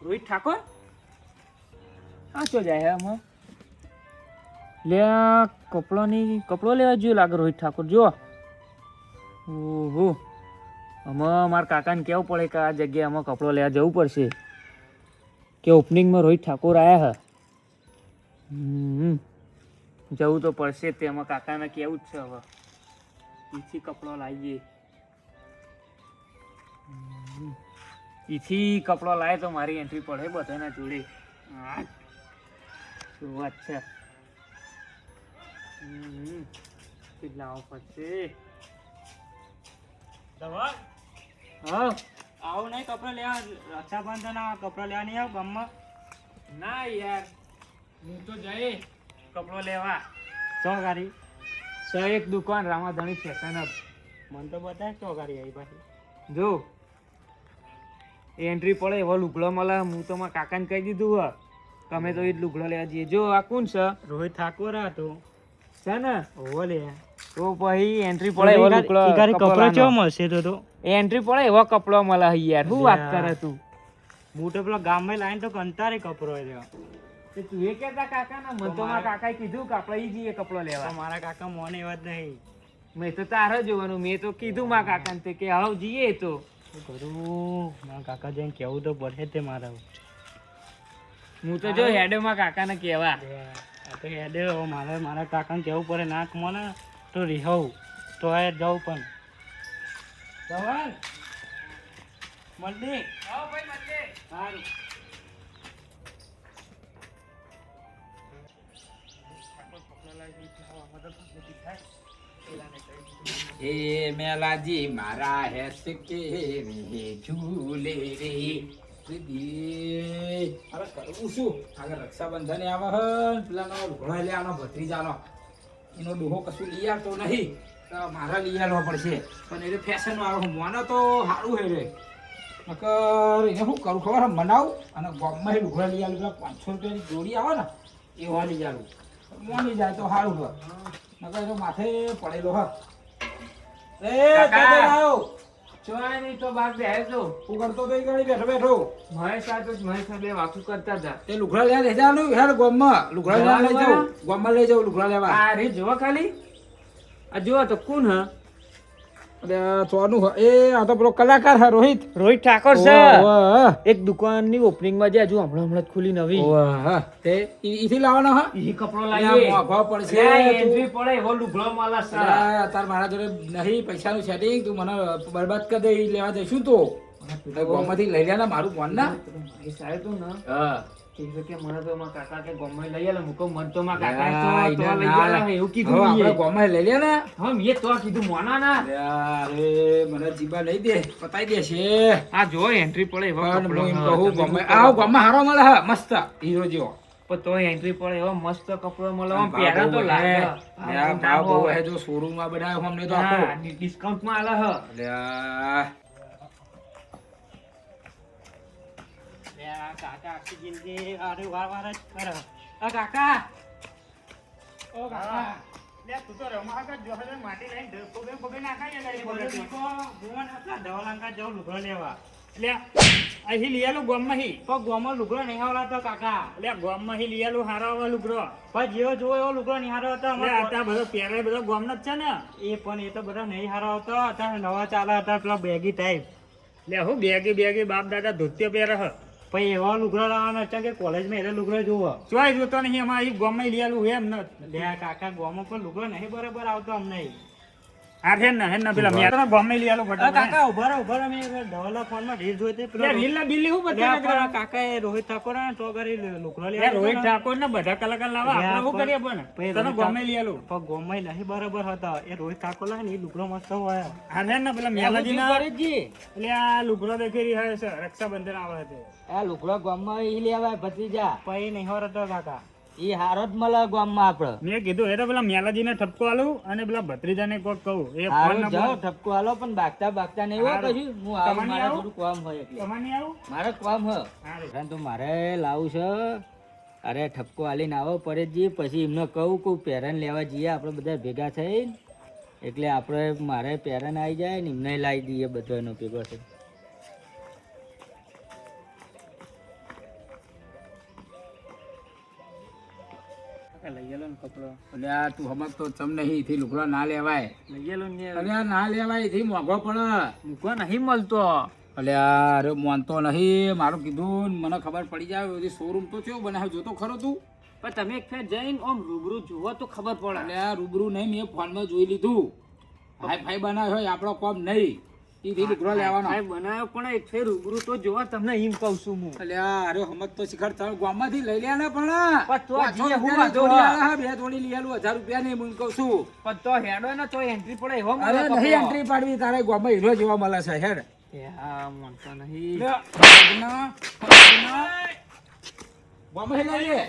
રોહિત ઠાકોર આ ચો જાય હે આમાં લે કપડો લેવા જોઈએ લાગે રોહિત ઠાકોર જો ઓહો આમાં મારા કાકાને કેવું પડે કે આ જગ્યાએ આમાં કપડો લેવા જવું પડશે કે ઓપનિંગમાં રોહિત ઠાકોર આવ્યા હે જવું તો પડશે તે એમાં કાકાને કેવું જ છે હવે ઈથી કપડો લાવીએ ઈથી કપડો લાવે તો મારી એન્ટ્રી પડે બધાના જોડે શું વાત છે લાવવો પડશે હા આવું નહીં કપડા લેવા રક્ષાબંધન કપડા લેવા નહીં આવ ગામમાં ના યાર હું તો જઈએ કપડો લેવા ચોગારી એક દુકાન રામાધણી ફેશન હબ મને તો બતાય ચોગારી આવી પાછી જો એન્ટ્રી પડે એવો લુગડો મળે હું તો મારા કાકાને કહી દીધું હ તમે તો એ જ લુગડો લેવા જઈએ જો આ કોણ છે રોહિત ઠાકોર હતો છે ને ઓવો લે તો પછી એન્ટ્રી પડે એવો લુગડો કપડો કેવો મળશે તો એન્ટ્રી પડે એવો કપડો મળે યાર શું વાત કરે તું હું તો પેલા ગામમાં લાઈને તો કંટાળી કપડો રહ્યો તું એ કહેતા કાકા ના મને તો મારા કાકાએ કીધું કે આપણે ઈ જઈએ કપડો લેવા મારા કાકા મોને વાત નહીં મેં તો તારે જોવાનું મેં તો કીધું મારા કાકાને તે કે હાવ જઈએ તો કરું મારા કાકા જઈને કેવું તો પડે તે મારા હું તો જો હેડે મારા કાકાને કહેવા તો હેડે મારા કાકાને કેવું પડે નાક મને તો રિહવ તો એ જાઉં પણ જવાન મળે સારું એ મેલાજી મારા હેસ કે ઝૂલે રે હવે કરવું શું આગળ રક્ષાબંધન આવે હે પેલાનો ઘોડા લે આનો ભત્રીજાનો એનો ડોહો કશું લઈ આવતો નહીં તો મારા લઈ આવવા પડશે પણ એ ફેશન વાળો મને તો સારું હે રે નકર એને શું કરું ખબર મનાવું અને ગામમાં એ લુગડા લઈ આવું 500 રૂપિયાની જોડી આવે ને એવા લઈ આવું મોની જાય તો સારું હોય નકર એનો માથે પડેલો હ એ કાકા આવો ચોય નહીં તો બાગ બેહે તો હું કરતો તો એ ગાડી બેઠો બેઠો મહેશ આ તો મહેશ બે વાતું કરતા હતા એ લુગડા લેવા લઈ જવાનું હેર ગામમાં લુગડા લેવા લઈ જાઉં ગામમાં લઈ જાઉં લુગડા લેવા આ રે જોવા ખાલી આ જોવા તો કોણ હ અરે સોનું એ આ તો પેલો કલાકાર હે રોહિત ઠાકોર છે ઓહ એક દુકાનની ઓપનિંગ માં જે હજુ હમણાં જ ખુલી નવી ઓહ તે ઈથી લાવવાનો હ ઈ કપડો આ લાવીએ મોઘો પડશે એન્ટ્રી પડે એવો લુગડો મળે છે તાર મારા જોડે નહીં પૈસાનું સેટિંગ તું મને બરબાદ કરી દે ઈ લેવા જઈશું તો ગામમાંથી લઈ લે ને મારું ફોન ના એ સાહેબ તું ને હા કે મને તો મારા કાકા કે ગમે લઈ આલે મુકો મન તો મારા કાકા યા, તો ઈને લઈ ના આલે લે. એવું હવે કીધું આપણે ઈએ. ગામમાં લઈ લે ને હા મેં તો કીધું મોના ના અરે મને જીબા લઈ દે પતાઈ દે છે આ જો એન્ટ્રી પડે એવો પણ કપડો હું એમ હા, કહું તમે ગામમાં શું આવો કરો? ગામમાં હારો મળે હા મસ્ત હીરો જેવો પણ તો એન્ટ્રી પડે એવો મસ્ત કપડો મળે આમ ભાવ પહેરા તો બહુ લાગે હે. આ યા, ના ભાવ બહુ હોય. હે. જો શોરૂમ માં બનાવ્યો અમને તો આખો હા, ડિસ્કાઉન્ટ માં આલે હ અલ્યા, આ કાકા આખી જિંદગી આરે વાર જ કરે આ કાકા ઓ કાકા લે તું તો રમા કા જો હે માટી લઈને ઢોકો બે પગે નાખાય ને ગાડી પગે ભુવન આપલા ધવલાંકા જાવ લુગડો લેવા લે અહીં લીયાલું ગોમમાં હી તો ગોમમાં લુગડો નહીં આવલા તો કાકા લે ગોમમાં હી લીયાલું હારો આવા લુગડો પણ જેવો જોવો એવો લુગડો નહીં હારો હતો અમારે આતા બધો પહેરે બધો ગોમનો જ છે ને એ પણ એ તો બધો નહીં હારો હતો અત્યારે નવા ચાલે હતા પેલા બેગી ટાઈપ લે હું બેગી બાપ દાદા ધોતિયો પહેરે હ પછી એવા લુગડો લાવવાનો છે કે કોલેજમાં એટલે લુગડો જોવો ચોય જોતો નહીં એમાં એ ગોમમાં લીયાલું એમ ન લે કાકા ગોમમાં પણ લુગડો નહીં બરાબર આવતો અમને આ હે ને પેલા મેં તો ગોમમાં લીયાલું ફટાફટ કાકા ઉભા રહો મેં ધવલા ફોનમાં રીલ જોઈ તે પેલા રીલ ના બિલ્લી હું બતાવે કાકા એ રોહિત ઠાકોર ને તો કરી લુગડો લે રોહિત ઠાકોર ને બધા કલાકાર લાવા આપણે શું કરીએ પણ તને ગોમમાં લીયાલું પણ ગોમમાં નહીં બરાબર હતા એ રોહિત ઠાકોર લાવે ને એ લુગડો મસ્ત હોય આ ને પેલા મેલાજી ના એટલે આ લુગડો દેખી રહ્યા છે રક્ષાબંધન આવે છે આ લુગડો ગામમાં ઈ લેવાય ભત્રીજા પછી નહીં હોર હતો કાકા ઈ હારો જ મળે ગામમાં આપડે મેં કીધું એ તો પેલા મેલાજી ને ઠપકો આલું અને પેલા ભત્રીજાને કોક કહું એ ફોન હારો નંબર જાઓ ઠપકો હાલો પણ બાગતા નહીં હોય હારું. કશું હું આવું તમારે મારે આવું? થોડું કામ હોય એટલે તમારે આવું મારે કામ હોય સારું પરંતુ મારે લાવું છે અરે ઠપકો હાલીને આવો પડે જઈએ પછી એમને કહું કે પેરન લેવા જઈએ આપણે બધા ભેગા થઈને એટલે આપણે મારે પેરન આવી જાય ને એમને લાવી દઈએ બધો એનો ભેગો છે લઈ આલો ને કપડો એટલે આ તું સમજતો ચમ નહીં એથી લુગડો ના લેવાય. લઈ આલો ને અરે આ ના લેવાય એથી મોંઘો પડે. મૂકવા નહીં મળતો. એટલે આ અરે મોનતો નહીં મારું કીધું ને મને ખબર પડી જાય એ શોરૂમ તો કેવો બનાવ્યો જોતો ખરો તું. પણ તમે એક ફેર જઈને આમ રૂબરૂ જુઓ તો ખબર પડે. એટલે આ રૂબરૂ નહીં મેં ફોનમાં જોઈ લીધું. હાઈ ફાઈ બનાવ્યો હોય આપણો કોમ નહીં એથી લુગડો લેવાનો. આ બનાવ્યો પણ એક ફેર રૂબરૂ તો જોવા તમને એમ કહું છું હું. એટલે આ અરે સમજ તો શિખર ચાલ ગામમાંથી લઈ લે ને પણ પણ તો આ જીએ હું પાંચસો વાંધો રૂપિયાની હા. જોડી આલે હા, બે જોડી લઈ આલું 1000 રૂપિયા નહીં હું કહું છું. પણ તો હેડો ને તો એન્ટ્રી પડે એવો અરે મળે નહીં કપડો. એન્ટ્રી પાડવી તારે ગામમાં હીરો જોવા મળે છે હેડ. એ હા મળતો નહીં. ગામમાં લઈ લે.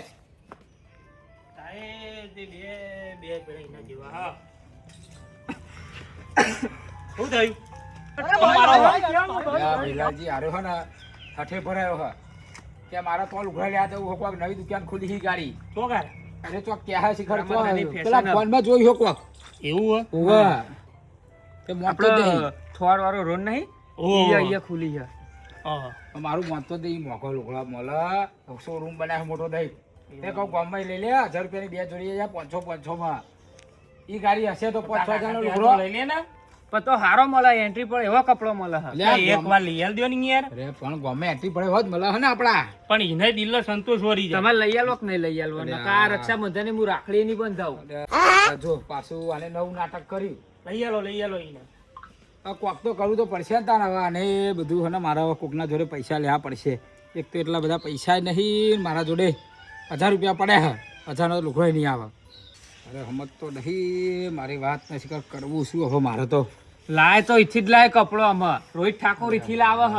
શું થયું? ભીલાજી હારે હો ને ઠઠે ભરાયો હે કે મારા તો લુગડા લેવા જવું કોક નવી દુકાન ખુલી હી ગાડી. તો કાર અરે તો કે હે શિખર તો રમણની fashion પેલા up. ફોનમાં જોઈ હો કોક. એવું ઓવા તે મોટો દે આપણો થોર વાળો રોડ નહીં ઓહો. અહીંયા ખુલી છે. મારું મોટો દે મોકો લુગડા મળે શોરૂમ બનાવે મોટો દે તે કહું ગામમાં લઈ લે 1000 રૂપિયાની બે જોડી જાય 500 માં ઈ ગાડી હશે તો 500 હજારનો લુગડો લઈ લે ને. પણ તો હારો મળે એન્ટ્રી પડે એવો કપડો મળે છે. લે આ એક ગામ- વાર લઈ આલ દ્યો ને યાર. અરે પણ ગમે એટલી પડે હોત મળે હે ને આપડા. પણ એને દિલનો સંતોષ વળી જાય. તમે લઈ આલો કે નહીં લઈ આલવો? અરે નકર આ આ- રક્ષાબંધને હું રાખડી નહીં બંધાવું. જો પાછું આને નવું નાટક કર્યું. લઈ આલો એને. આ કોક તો કરવું તો પડશે ને તાર હવે આને બધું હે ને મારા હવે કોકના જોડે પૈસા લેવા પડશે. એક તો એટલા બધા પૈસા નહીં ને મારા જોડે 1000 રૂપિયા પડ્યા હે 1000 નો લુગડો નહીં આવે. અરે સમજ તો નહીં મારી વાત નથી કરવું શું હવે મારે તો. લાય તો ઈથી જ લાય કપડો આમાં. રોહિત ઠાકોર ઈથી લાવે હ.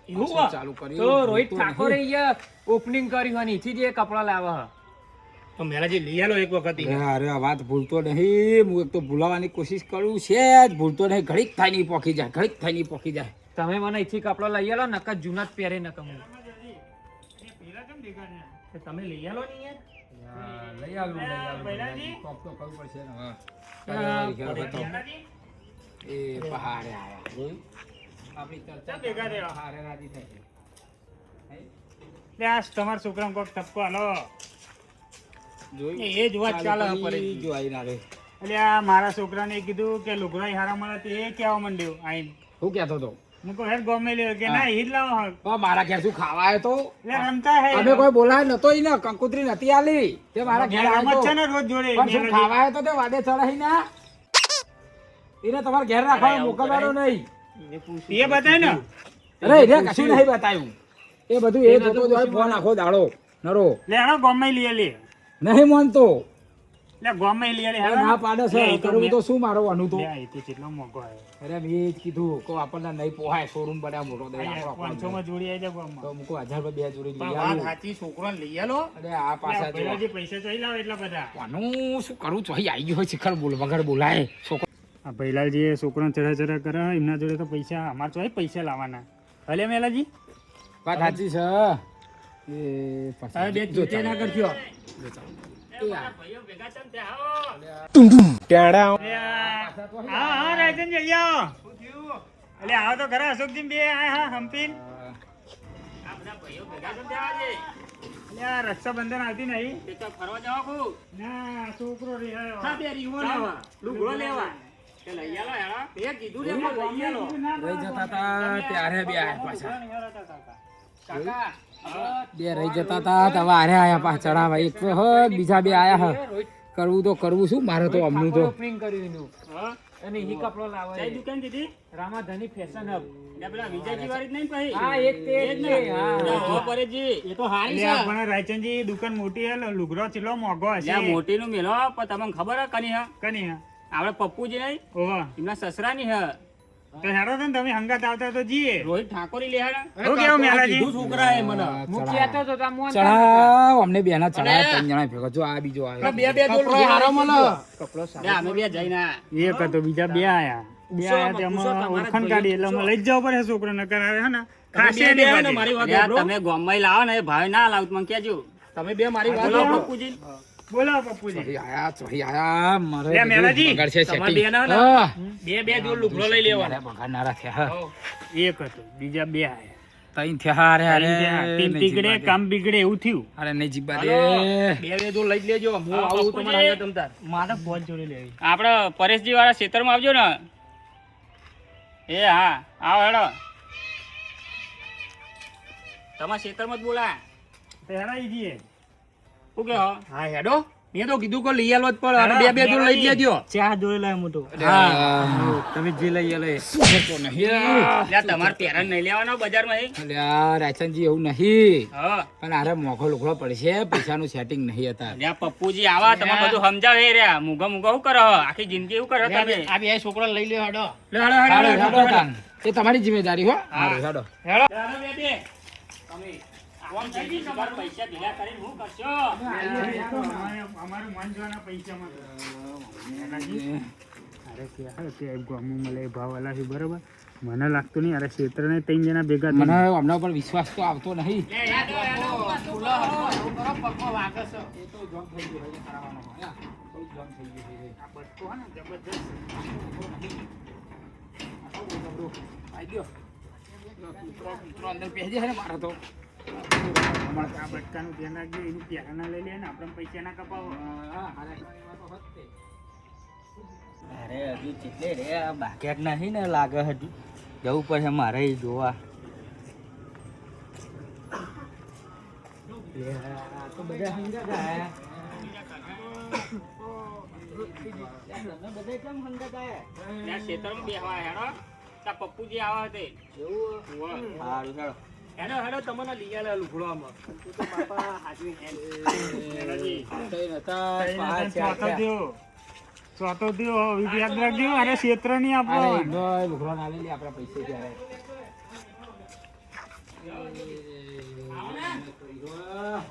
એવું પાછું હે? ચાલુ કર્યું તો રોહિત તો ઠાકોરે નહીં. અહીંયા ઓપનિંગ કર્યું અને ઈથી જ એ કપડા લાવે હ. તો મેલાજી લઈ આલો એક વખત એને. અરે આ વાત ભૂલતો નહીં હું એક તો ભૂલાવાની કોશિશ કરું છે જ ભૂલતો નહીં ઘડીક થાય નહીં પોકી જાય ઘડીક થાય નહીં પોકી જાય. તમે મને ઈથી કપડો લઈ આલો નકર જૂના જ પહેરે નકર હું. પેલા કેમ દેખાડ્યા? તો તમે લઈ આલો ને યાર. લઈ આવું ભૈલાજી? કોક તો કરવું પડશે ને હા. મેલાજી? એ પહાડે આયા જોયું? આપણી ચર્ચા ચાલ ભેગા રહેવા. પહાડે રાજી થાય છે. લે આ તમારા છોકરાને કોક ઠપકો આલો. જોયું? એ જ વાત ચાલે ચાલુ પરે. કરી, જો આઈને આવે. એટલે આ મારા છોકરાને કીધું કે લુગડા હારા મળે તો એ કહેવા માંડ્યો આઈને. શું કહેતો તો? હું કહું હેડ ગમે લ્યો કે ના ઈ જ લાવો હે. તો મારા ઘેર શું ખાવા આવ્યો તો? એટલે રમતા હે અમે કોઈ બોલાય નતો ઈ ને કંકુતરી નથી આલી તે મારા ઘેર રમત આવ્યો છે તો. ને રોજ જોડે પણ શું ખાવા આવ્યો તો તે વાડે ચડાઈ ના એને તમારા ઘેર રાખવા મોકલવાનો નહીં. એ બતાય ને અરે એને કશું નહીં બતાવ્યું એ બધું એ જોતો જ હોય ફોન આખો દાડો નરો લે હેડો ગમે લઈ લે નહીં માનતો. લે ગમે લઈ લે હવે ના પાડે છે લે, એ તો કરવું મેં- તો શું મારવાનું તો. લે આ તો કેટલો મોંઘો આવ્યો. અરે મેં એ જ કીધું કે આપણને નહીં પોહાય શોરૂમ બનાવ મોટો દઈ અહીંયા આપણો 500 માં જોડી આવી જાય ગામમાં. તો મૂકો 1000 રૂપિયા બે જોડી પણ લઈ વાત આવું. સાચી છોકરાને લઈ આલો. અરે આ પાછા લે, જો પહેલાથી પૈસા ચોઈ લાવે એટલા બધા. આનું શું કરું ચોહી આવી ગયો હોય શિખર બોલ વગર બોલાય છોકરો. આ ભૈલાલજી એ છોકરાને ચઢા કરે એમના જોડે તો પૈસા અમારે ચોઈ પૈસા લાવવાના. હલે મેલાજી વાત સાચી છે એ હવે પાછા બે જો જૂતે ના ચાલો. કરજો. હા હા રાજનજી અહીંયા આવો. એટલે આવો તો ખરા અશોકજી બે હા હંપીન. એટલે આ રક્ષાબંધન આવતી નહીં. ના છોકરો રિહાયો. લુગડો લેવા. લઈ આલો હેડો. તે કીધું ને પણ લઈ આલો. રહી જતા તા ત્યારે બે આયા પાછા કાકા બે રહી જતા તા તવા હારે આયા પાછા ચડાવા એક તો હ બીજા બે આયા હ કરવું તો કરવું શું મારે તો અમનું તો ઓપનિંગ કર્યું એનું હા? અને ઈ કપડો લાવે કઈ દુકાન દીધી? રામાધની ફેશન હબ. એટલે પેલા વિજયજી વાળી જ નહીં પછી? હા એક તે જ ને હા એ તો હારી છે. પણ રાયચંદજી દુકાન મોટી હે લુગડો ચેટલો મોંઘો હશે. મોટી નું મેલો પણ તમને ખબર હે કની હે કની હે? આપડે પપ્પુજી નહીં ઓહો. એમના સસરા ની હે તો હેડો તો ને તમે હંગાત આવતા તો જીએ. રોહિત ઠાકોરી લેહાડ શું કેવું મેલાજી? છોકરા એ મને હું કહેતો તો તા મોન ચડાવ અમને બેના ચડાવ 3 જણા ભેગો જો આ બીજો આવ્યો બે બે દોલ હારો મને કપડો લે અમે બે જઈને આયા. એક હતો બીજા બે આયા. બે આયા તેમાં ઓળખાણ કાઢી એટલે અમે લઈ જ જવું પડે છોકરો નકર આવે હે ને ખાસી બે એની હે ને બાજી. મારી વાત લે, તમે ગોમમાં લાવો ને એ ભાવે ના લાવ તો મને કહેજો તમે બે મારી વાત બોલો. પપ્પુજી બોલો પપ્પુજી. ચોહી આયા મારે લે મેલાજી, બગાડ છે તમારે setting. બે ના હોય ને? હા. બે બે દોલ લુગડો લઈ લેવાનો મારે બગાડ ના રાખ્યા હા. એક હતો બીજા બે આયા. તઈ થયા અરે અરે ટીમ ટીકડે કામ બીગડે એવું થયું. અરે નહીં જીબા દે બે તો લઈ જ લેજો. હું આવું તમારા આગળ તમતાર. મારે બોલ જોડે લેવી. આપણે પરેશજી વાળા ખેતરમાં આવજો ને. એ હા આવો હેડો. તમારા ખેતરમાં જ બોલા. હેરાઈ જઈએ. શું કે હો? હા હેડો. મેં તો કીધું કે લઈ આલો જ પડે. અને બે તો લઈ લેજો. ચા જોડે લાવ મોટો. હા તમે જે લઈ આલો એ. લ્યા તમારે પેરણ નહીં લેવાનો બજારમાં એ? અલ્યા રાયસનજી એવું નહીં હા. પણ આરે મોઘો લુગડો પડશે પૈસાનું સેટિંગ નહીં હતા લ્યા પપ્પુજી આવા તમે બધું સમજાવે રહ્યા. મૂગા મૂગા શું કરો? આખી જિંદગી શું કરો તમે? આ બે છોકરા લઈ લ્યો હેડો. લે હેડો હેડો હેડો હેડો. એ તમારી જિમ્મેદારી હો હારું હેડો હેડો બેટી. તમે આમ જલ્દી તમારા પૈસા ભેગા કરીને શું કરશો? અમારું મન જોવાના પૈસામાં અરે કે ગામમાં મળે ભાવ અલા છે બરોબર. મને લાગતું નહીં. અરે ક્ષેત્ર ને 3 જણા ભેગા મને હમણાં પર વિશ્વાસ તો આવતો નહીં અંદર પહેરી જાય ને મારે તો આ બટકાનું ધ્યાન રાખજો. એનું પ્યારના લઈ લે ને આપણે પૈસા ના કપાવો. અરે હજુ કેટલે રે આ બાકેટ નહીં ને લાગે હજુ જવું પડશે મારે ઈ જોવા. લે, આ તો બધા હંગાત આયા. તમે બધા કેમ હંગાત આયા? ત્યાં ખેતરમાં બેહવા હેડો. ત્યાં પપ્પુજી આવા તે. એવું? ઉવ્વ. સારું ચાલો. હેડો હેડો તમને લઈ આલે લુગડોમાં. તું તો બાપા હાજરી હેડ. ચોથો દ્યો. ચોથો દ્યો. યાદ રાખજો. અરે ક્ષેત્ર નહીં આપણો. લુગડો ના લઈ લે આપણા પૈસા ત્યારે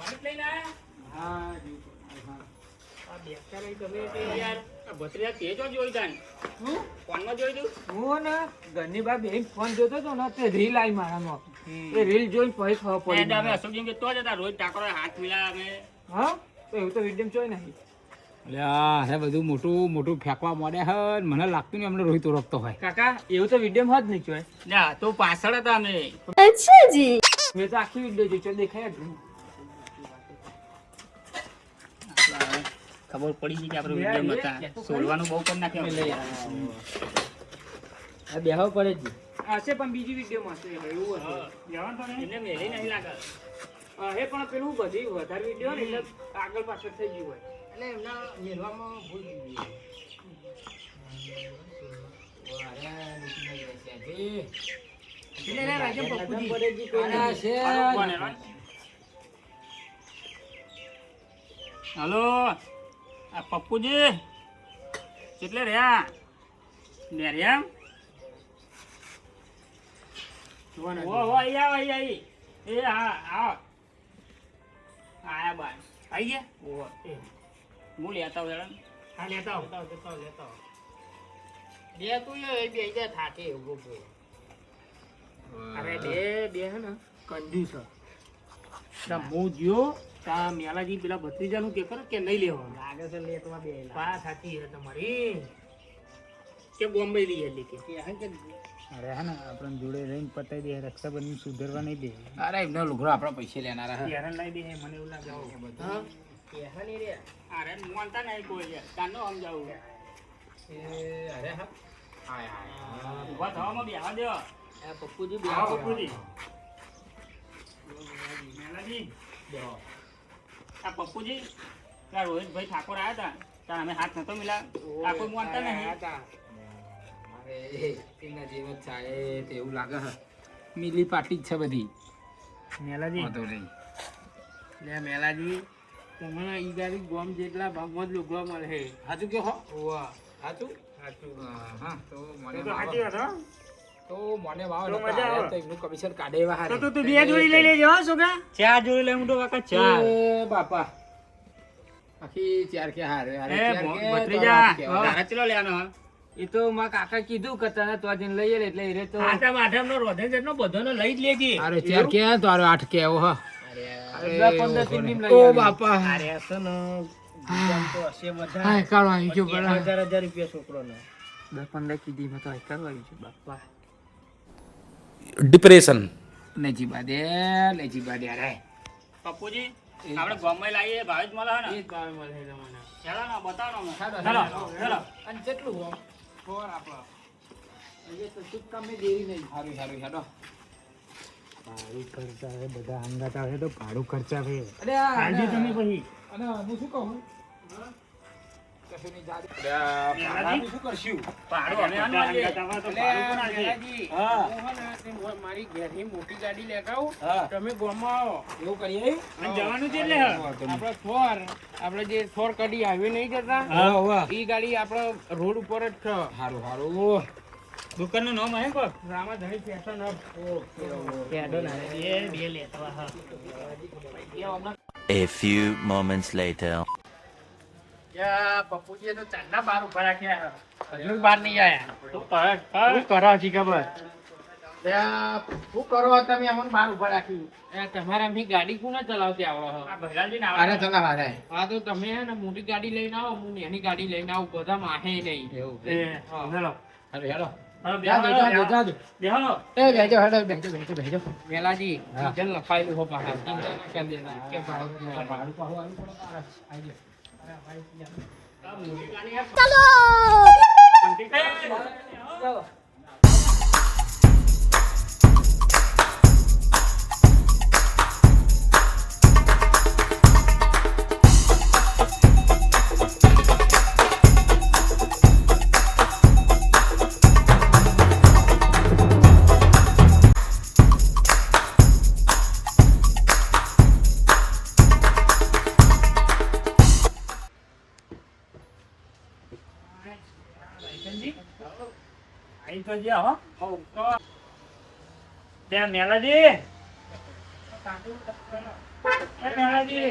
વોલેટ લઈને આયા? આ બેસતા નહીં તમે તે યાર. આ ભત્રીજા તે જો જોઈ તાન. ફોનમાં જોઈ તું? હું ને ઘરની બહાર બેહીને ફોન જોતો હતો ને તે રીલ આવી મારામાં. એ રીલ જોઈને પછી ખબર એ પડી ડાબે મને. અશોકજી કે તો જ હતા. રોજ ટાકરો હાથ મિલા અમે. હા તો એવું તો વિડીયો જોઈ નહીં. અલ્યા હે બધું મોટું મોટું ફેંકવા માંડે હે ને મને લાગતું નહીં અમને રોહિત ઓળખતો હોય કાકા એવું તો વિડીયોમાં જ નહીં જોય. લ્યા તો પાછળ હતા અમે. મેં તો આખી વિડીયો જોઈ. દેખાય જ નહીં. ખબર પડી ગઈ કે આપણે વિડીયો હતા. સોલવાનું બહુ કરી નાખ્યું. આ બેહો પડે જ. હશે પણ બીજી વિડીયોમાં હશે એવું હશે. જવાનું તો નહીં. એને મેલી નહીં લાગે. હે પણ પેલું બધી વધારે વિડીયો ને એટલે આગળ પાછળ થઈ ગયું હોય. હલો આ પપ્પુજી કેટલે રહ્યા? રહ્યા ઓ આઈ આવ આઈ. એ હા આવ આયા બાર આઈ ગયા. હું લેતા હું હેડો. હા લેતા આવો. અરે બે હે ને કંજૂસ છે. તા હું જ્યો તા મેલાજી પેલા ભત્રીજાનું કે કરે કે નહીં લેવાનું. લાગે છે લેતવા બે. વાત સાચી છે તમારી. કે બોમ્બે લઈ આલી કે. અરે હા ને આપણે જોડે રહીને પતાઈ દે. રક્ષાબંધન સુધરવા નહીં દે. અરે એમનો લુગડો આપણા પૈસા લેનારા હે પહેરણ લઈ દે મને એવું લાગે. હા અરે મોનતા નહીં કોઈ યાર. કાનો સમજાવું. અરે હા હાય હાય ઉભા થવામાં બેહવા દો. આ પપ્પુજી આવો બેહો. પપ્પુજી. મેલાજી બેહો. આ પપ્પુજી ત્યાં રોહિતભાઈ ઠાકોર આવ્યા હતા. ત્યાં અમે હાથ નતો મિલા. આ કોઈ મોનતા નહીં. મારે એના જેવ જ થાય તેવું લાગે હે મિલી પાટી જ છે બધી મેલાજી વાંધો નહીં લે મેલાજી તમને ઈ ગાડી ગોમ જેટલા ભાગમાં જ લુગવા મળે છે. હાચું કે હો ઓવા હાચું સાચું. હા તો મને તો સાચી વાત હો. તો મને વાવ તો મજા આવે. તો એમનું કમિશન કાઢે એવા હારે તો તું બે જોડી લઈ લેજો હો છોકરા. ચા જોઈ લે હું તો કાકા ચા. એ બાપા આખી ચાર કે હારે હારે એ ચાર કે ભત્રીજા તો કેવા. તારા ચલો લેવાનો હે? એ તો મારા કાકા કીધું કે તને તો આજે લઈ લે એટલે એ તો આઠમ આઠમનો રોધે જેટલો બધાનો લઈ જ લેજે. હારે ચાર કે તો હારે આઠ કે આવો હા 15 ટીમ લઈ ઓ આવી. બાપા અરે હશે ને બીજામાં તો હશે બધા. હાય કાળો આવી ગયો બરા 1000 રૂપિયા છોકરોનો. 10-15 કીધી મેં તો હાઈ કરવા આવી છે બાપા. डिप्रेशन લેજીબા દે રે પપ્પુજી આપણે ગામમાં લાવીએ ભાવે જ મળે ને ચાલો ને બતાવો ને ચાલો ચાલો અને કેટલું હો ફોર આપણો અહીંયા તો ચૂપ કામે દેરી નહીં સારું હેડો ભાડું ખર્ચા છે બધા અંગાત આવે તો ભાડું ખર્ચા છે અરે આજે તમે પછી અને હું શું કહું કશું નહીં જાડી શું કરશું ભાડું અમે આનું આલીએ. અંગાત આવે તો ભાડું કોણ આપે? હા મારી ઘેરની મોટી ગાડી લેગાવું હા તમે ગોમાં આવો એવું કરીએ અને જવાનું છે એટલે આપણે જે થોર કડી હાઈવે નહીં જતા હા વાહ ઈ ગાડી આપણે રોડ ઉપર જ છે હારું દુકાનનું નામ હે કો રામાધણી ફેશન હબ બે લેતા હા A few moments later. પપ્પુજીએ તો ચાંદના બાર ઉભા રાખ્યા હજુ બાર નહીં આયા શું કરો છી ખબર શું કરો તમે અમને બાર ઉભા રાખ્યું તમારે અમી ગાડી કોને ચલાવતી આવડો આ ભૈરાજી ને અરે ચલાવ અરે હા તો તમે હે ને મોટી ગાડી લઈને આવો હું એની ગાડી લઈને આવું બધા માહે નહીં એવું હેલો અરે હેડો જાજો બેહો એ બેજો હેડો બેજો વેલાજી ડીઝલ લખાયેલું હો પાછા ચિંતા ના કરી દેના કે ભાડું પાહો આવી પડો તારા આઈ અહીં તો જ્યાં હો ત્યાં મેલાજી એ મેલાજી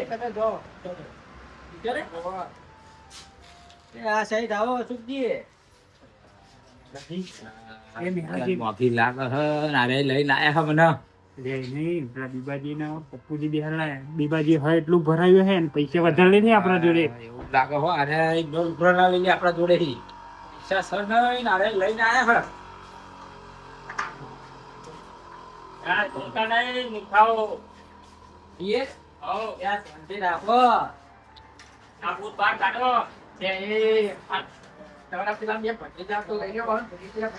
આ સાઈડ આવો સુખજી મોંઘી લાગે હે નારે લઈને આયા હે મને રે નહીં પેલા બીબાજી ના પપ્પુજી બિહાર બીબાજી હોય એટલું ભરાયું હે ને પૈસા વધારે નહીં આપણા જોડે એવું લાગે હો અરે એક ડોલ ઉભરાના લઈને આપણા જોડે થી પૈસા સર નહીં નારે લઈને આયા હે આ ચિંતા નહીં નિખાઓ એ ઓ યાર શાંતિ રાખો આ ભૂત બહાર કાઢો તમારા પેલા બે ભત્રીજા તો લઈને આવો ભત્રીજા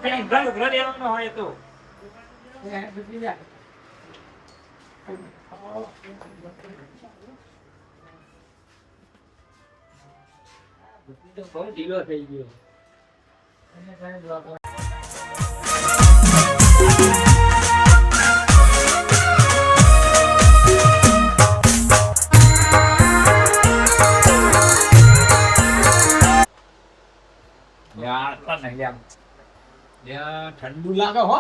ભાઈ ઉઘરો દેવાનો હોય તો ભત્રીજા બહુ ઢીલો થઈ ગયો ઠંડુ લાગે હો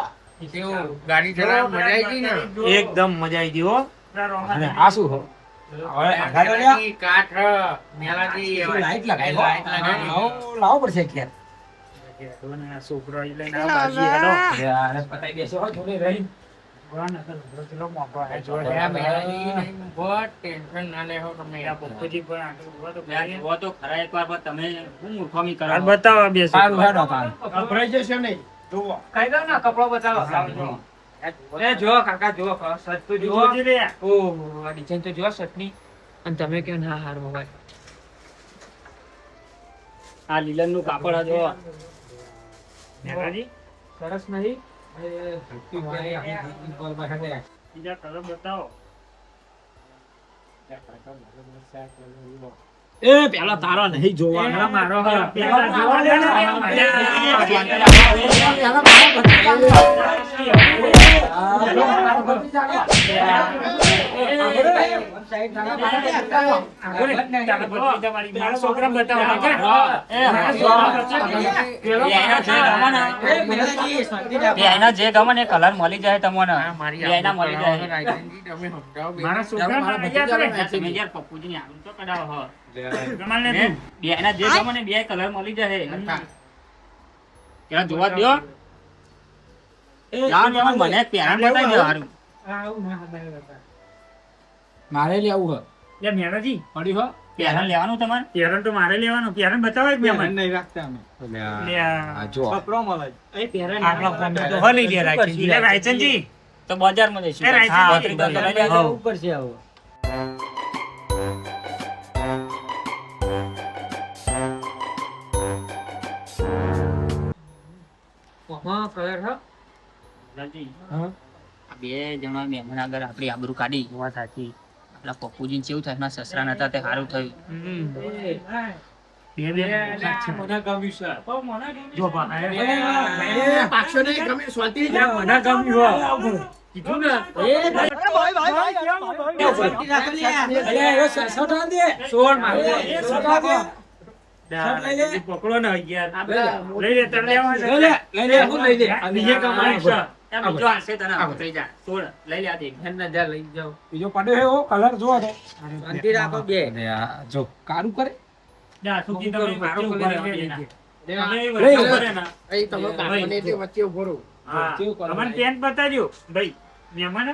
ગાડી ચલાવ મજા આવી ગઈ ને એકદમ મજા આવી ગઈ હો અને આ શું હો હવે આઘા તો લ્યા. કાઠ મેલાજી શું લાઈટ લગાવી હો? લાઈટ લગાવી. લાવો પડશે ઘેર છોકરો લઈને આવ બાજી હેડો યાર પતાઈ દેશો હો જોડે રહી જુઓ તો ખરા એકવાર પણ તમે શું મૂર્ખામી કરો બતાવો બે સારું હેડો તાર અભરાઈ જશે નહીં જુઓ કઈ દો ને કપડો બતાવો એ જો કાકા જો સચ તો જો જોજી રે ઓહો આ ડિઝાઇન તો જો સચની અને તમે કહો ના હાર મોબાઈલ આ લીલન નું કાપડ આ જુઓ મેલાજી સરસ નહીં બીજા કલર બતાવો એ પેલા તારો નહીં જોવાનો મારો પેલા જોવા દે ને. મારા છોકરા બતાવો એના જે ગમે ને કલર મળી જાય તમને એના મળી જાય મારા છોકરા તમે યાર પપ્પુજી ની આગળ તો કઢાવો હો કમાલ ને બે એના જે ગમે ને બે કલર મળી જાય ત્યાં જોવા દ્યો જાઓ ને એમાં મને પહેરાણ બતાવી દો હારું મારે લેવું હે લે મેલાજી પડ્યું હો પહેરાણ લેવાનું તમારે પેરણ તો મારે લેવાનું પેરણ બતાવો એક બે મને નહીં રાખતા અમે લે આ જો આપણા ફોન તો હો લઈ લે રાખી લે રાયચંદજી તો બજારમાં જઈશું. એ રાઈટ હા, સાઈડ બત્રીસ બજાર. લઈ લેજો. જવું પડશે હવે. લાલજી, હા. આ બે જણા મહેમાન આગળ આપણી આબરૂ કાઢી. વાત સાચી. આપણા પપ્પુજીને કેવું થાય, એમના સસરા નતા તે સારું થયું. જો બા, પકડો ને યાર. લઈ લે, તને લેવા છે. બીજે કમાય છે. આ બીજો હાલશે તને, થઈ જા. છોડ, લઈ લે આ દે. બીજો પડ્યો છે એવો કલર જો તો શાંતિ રાખો બે. જો કારું કરે જા, સુકી તમે મારો વચ્ચે કલર ઊભા રહો. લઈ તમે લઈ વચ્ચે લે. ઊભા રહો ને. વચ્ચે ઉભો રહો. હા, કેવું કરો અમને ભાઈ? પેન્ટ બતાડ્યો ભાઈ મહેમાન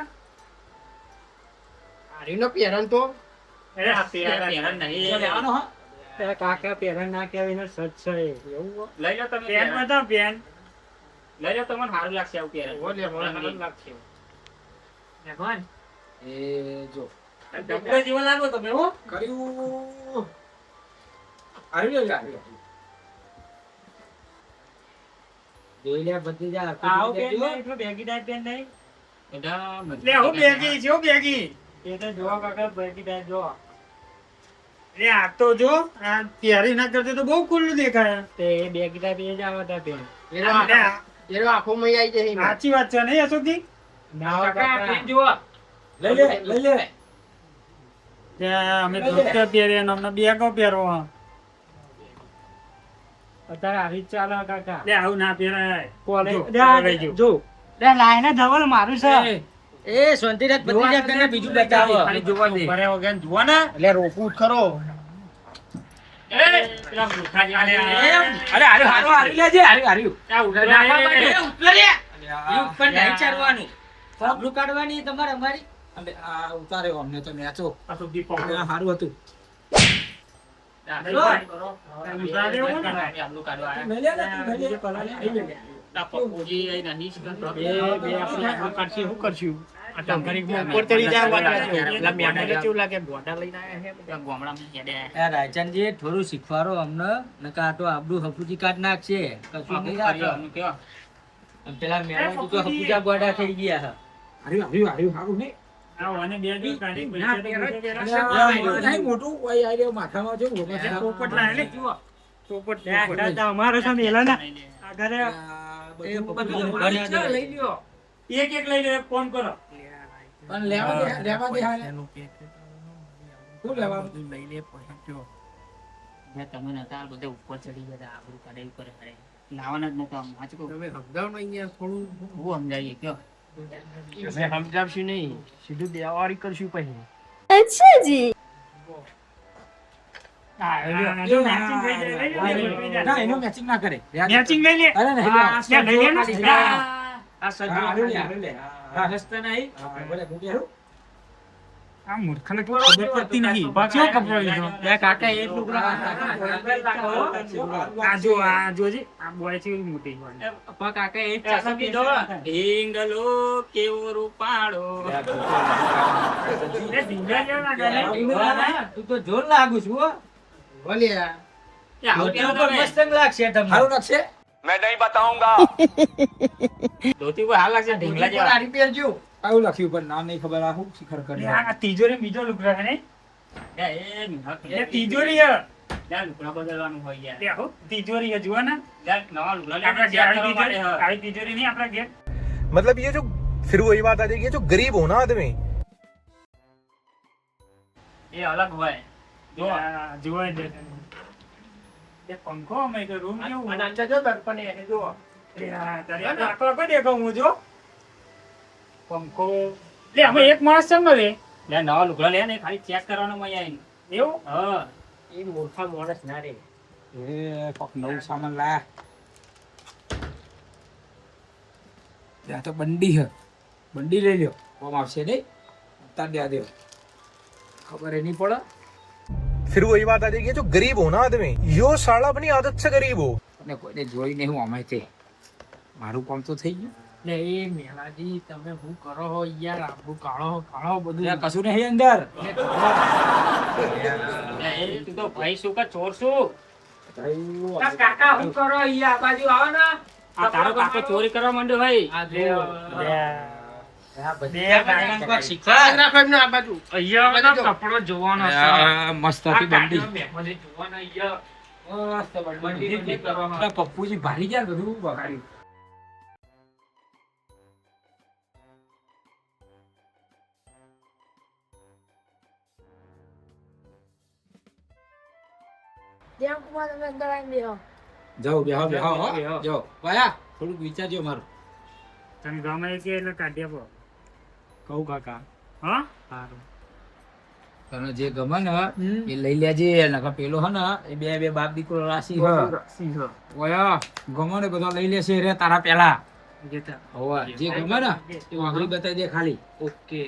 અરે આ પહેરણ નહીં. લેવાનો હા કાકા પહેરણ ના કહેવાય સચ છે એવું. લઈ લો તમે પેન્ટ પહેરણ. બતાવ પેન્ટ. લઈ લો, તમને સારું લાગશે આવું પહેરણ. મહેમાન એ જો ડબલા જેવા લાગો તમે, હો. કર્યું આવી ગયો જોઈ લે બધી જા. આવો પેન્ટ નહીં, એટલો બેગી ટાઈપ પેન્ટ નહીં. બધા લે હું બેગી છે, હું બેગી. એ તો જોવા કાકા બેગી ટાઈપ જો. લે આ તો જો આ પહેરી ના કરતે તો બહુ ખુલ્લું દેખાય. તે બેગી ટાઈપ એ જ આવતા પેન. સાચી વાત છે નહીં અશોકજી? લઈ લે લઈ લે ત્યાં અમે ધોતિયા પહેરીએ ને અમને બેગો પહેરો. અત્યારે આવી જ ચાલે કાકા. લે આવું ના પહેરાય. જો, જો. લાઈને ધવલ મારું છે. એ શાંતિરાજ બધી જા તને બીજું બતાવો. ખાલી જોવા દે. ઉભા રહો કે જુઓ ને. પેલા મૂર્ખા જેવા લે. અરે હારું હારું હારી લેજે હારું હારું આ ઉઠાડવા અરે, દે. ઉતરે લે. એ ઉપર નહીં ચડવાનું. આબરૂ કાઢવાની તમારે અમારી. અરે આ ઉતારે અમને તો નેચો અશોકજી પકડો. આ હારું હતું આ લો. કરો. ઉતારે એવું ને. આબરૂ કાઢવા આયા. લઈ લે ને તું લઈ લે આ પપ્પુજી અહીં નહીં છે. બે આપણે આ કરશું, શું કરશું? આ ટંકારીમાં ઉપર ચડી જાય વાત વાંચો. પેલા મહેમાનને કેવું લાગે? બોટા લઈને આયા છે. ત્યાં ગામડામાં હેડે. આ રાયચંદજી થોડું શીખવાડો અમને નકા આ તો આબરૂ હપુજી કાઢ નાખશે કશું નહીં રાખો. અમને કેવા? અને પેલા મેળો તો હપુજા ગોડા થઈ ગયા છે. હારું હારું હારું હારું ને આ અને બે દિવસ કાઢી ના, પૈસા તો અરે, પૂછે આ પેલા. નહીં મોટું ઓય આ રહ્યો માથામાં છે મોટો છે. પોપટ લાવે ને. પોપટ પોપટ. અમારો છે મેલા ના. આ ઘરે આ બધું લઈ લ્યો. એક એક લઈ લે, ફોન કરો. પણ લેવા દે હાલે શું લેવાનું જ્યાં તમે નતા બધા ઉપર ચડી ગયા આબરૂ કાઢે એવું કરે ખરે. લાવવાના જ નતા. વાંચો કહું. હું સમજાવીએ કયો? સમજાવશું નહીં, સીધું દેવાવાળી કરશું પછી. હા, જો matching થઈ જાય, લઈ લે, લઈ લે. ના એનો મેચિંગ ના કરે Matching લઈ લે. અરે નહીં હા, ત્યાં લઈ લે ને. આ સજ્જો હારું લે હારું લે હા રસ્તા નહીં. બોલે હું કેરું આ મૂર્ખને કોઈ ખબર પડતી નહીં. પાછો કપડો લીધો. કાકા એ ટુકડા આ જો, આ જોજે. આ બોય છે એવી મોટી. કાકા એ ચાસો કીધો ઢીંગલો કેવો રૂપાળો. એ ઢીંગા જેવા ના કરે. તું તો જોર લાગુ છું હો. એ આવું ધોતી કેવું ઉપર તમે? મસ્ત લાગશે તમને. હારું નાખશે ધોતી ઉપર હાલ લાગશે ઢીંગલા જેવા. આવું લખ્યું પણ નામ નહીં ખબર આ શું શિખર કરી આ તિજોરી બીજો લુગડા છે ને. એ નહક. એ તિજોરી હે. યાર લુગડા બદલવાનું હોય યાર. એ હો, તિજોરી હે, જુઓ ને. યાર નવા લુગડા આપણા લેવા ઘેર કરવા માટે હ. આવી તિજોરી નહીં આપણા ઘેર. मतलब ये जो फिर वही बात आ जाएगी ये जो गरीब हो ना आदमी એ અલગ હોય. જો આ જુઓ એ દેખ. એ પંખો અમે કે રૂમ કેવું? એ આ તારી આ આંખો કોઈ દેખાવ હું જો. પંખો. લે અમે એક માણસ છે ને રે. લે નવા લુગડા લે ને ખાલી ચેક કરવાનું મય આવીને. એવું? હા એ મૂર્ખા માણસ ના રે. એ કોક નવું સામાન લાયા ત્યાં તો બંડી હે બંડી લઈ લ્યો કોમ આવશે નહીં તાર દે દે ખબર એ નહીં પડે फिर वही बात आ जाएगी ये जो गरीब हो ना आदमी यो साला अपनी आदत से गरीब हो અને કોઈને જોઈ નહીં હું અમે તે મારું કામ તો થઈ ગયું લે એ મેલાજી તમે શું કરો હો યાર આબુ કાળો બધું લે, કશું નહીં અંદર એ તું તો ભાઈ શું કે ચોર શું આ કાકા શું કરો અહીંયા આ બાજુ આવો ને આ તારો કાકો ચોરી કરવા માંડ્યો ભાઈ આ જો અહીંયા કપડો જોવાનો છે આ મસ્ત હતી બંડી મહેમાને જોવાના અહીંયા મસ્ત બંડી અરે પપ્પુજી ભારી ગયા બધું બગાડ્યું જાઓ બેહો બેહો હો. જાઓ ભાયા થોડુંક વિચારજો મારું તને ગમે કે એટલે કાઢી આપો કહું કાકા હા સારું તને જે ગમે ને એ લઈ લેજે નકર પેલો હે ને એ બે બાપ દીકરો રાશિ હ ઓયા ગમે ને બધા લઈ લેશે રે તારા પેલા હોવા જે ગમે ને એ વાઘરી બતાવી દે ખાલી ઓકે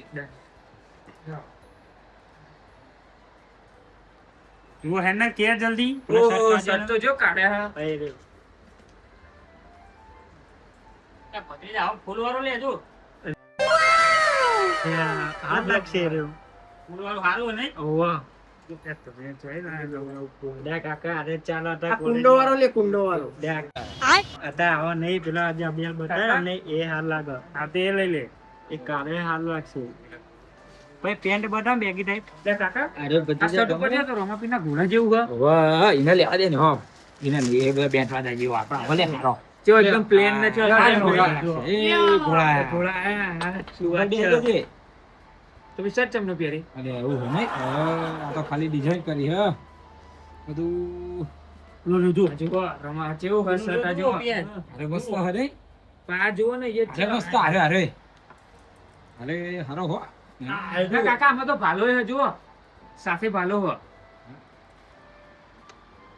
તું હે ને કે જલ્દી સર તો જો કાઢે હા ભત્રીજા આવો ફૂલ વાળો લેજો હાથ લાગશે રે ફૂલ વાળો સારું ને ઓવા તમે જોઈ દે કાકા અરે ચાલો હતા કુંડો વાળો લે કુંડો વાળો દે હતા આવો નહીં પેલા આજે અભિયાન બતાવ્યો ને એ હાલ લાગે આ તે લઈ લે એ કાલે હાલ લાગશે ભાઈ પેન્ટ બતાવ બેગી ટાઈપ દે કાકા અરે આ શર્ટ ઉપર છે તો રમાપીના ઘોડા જેવું હા વાહ એને લેવા દે ને હો એને એ બધા બેઠવા દે જેવો આપણા ભલે હારો જો એકદમ પ્લેન ને જો એ ઘોડા શું વાત છે તો વિચાર ચમનો પહેરી અરે એવું હે નહીં આ તો ખાલી ડિઝાઇન કરી હ બધું લો જો રમા જેવું હશે શર્ટ આ જો અરે મસ્ત હે નહીં પા જુઓ ને એ અરે મસ્ત અરે અરે અરે હારો હો ના કાકા આમાં તો ભાલો હે જુઓ સાથે ભાલો હો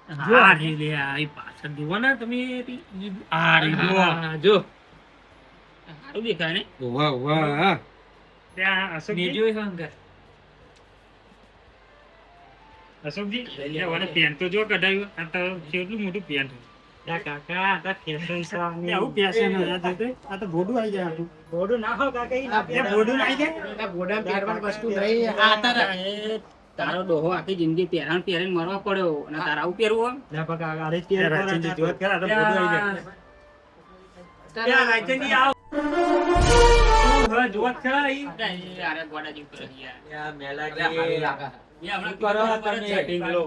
જો આ રે લે આ પાછળ જુઓ ને તમે આ રે જુઓ જો સારું દેખાય ને વાહ વાહ ત્યાં અશોકજી બીજો હંગર અશોકજી એ વાળા પેન્ટ તો જો કઢાયું આ તો કેટલું મોટું પેન્ટ ના કાકા આ ફેશન સાની આવું પેશન આ તો બોડું આવી જાય આટલું બોડું ના હો કાકા ઈ ના બોડું આવી જાય આ બોડા પહેરવાની વસ્તુ નહીં આ તારો ડોહો આખી જિંદગી પહેરીને મરવા પડ્યો અને તારે આવું પહેરવું ના કાકા અરે તેર જોત કરા તો બોડું આવી જાય ત્યાં રાઈતે ની આવ જોત કરા ઈ અરે ગોડા જેવું કરે યાર મેલાજી લાગે એ હમણાં કરો કરો તમે. સેટિંગ લો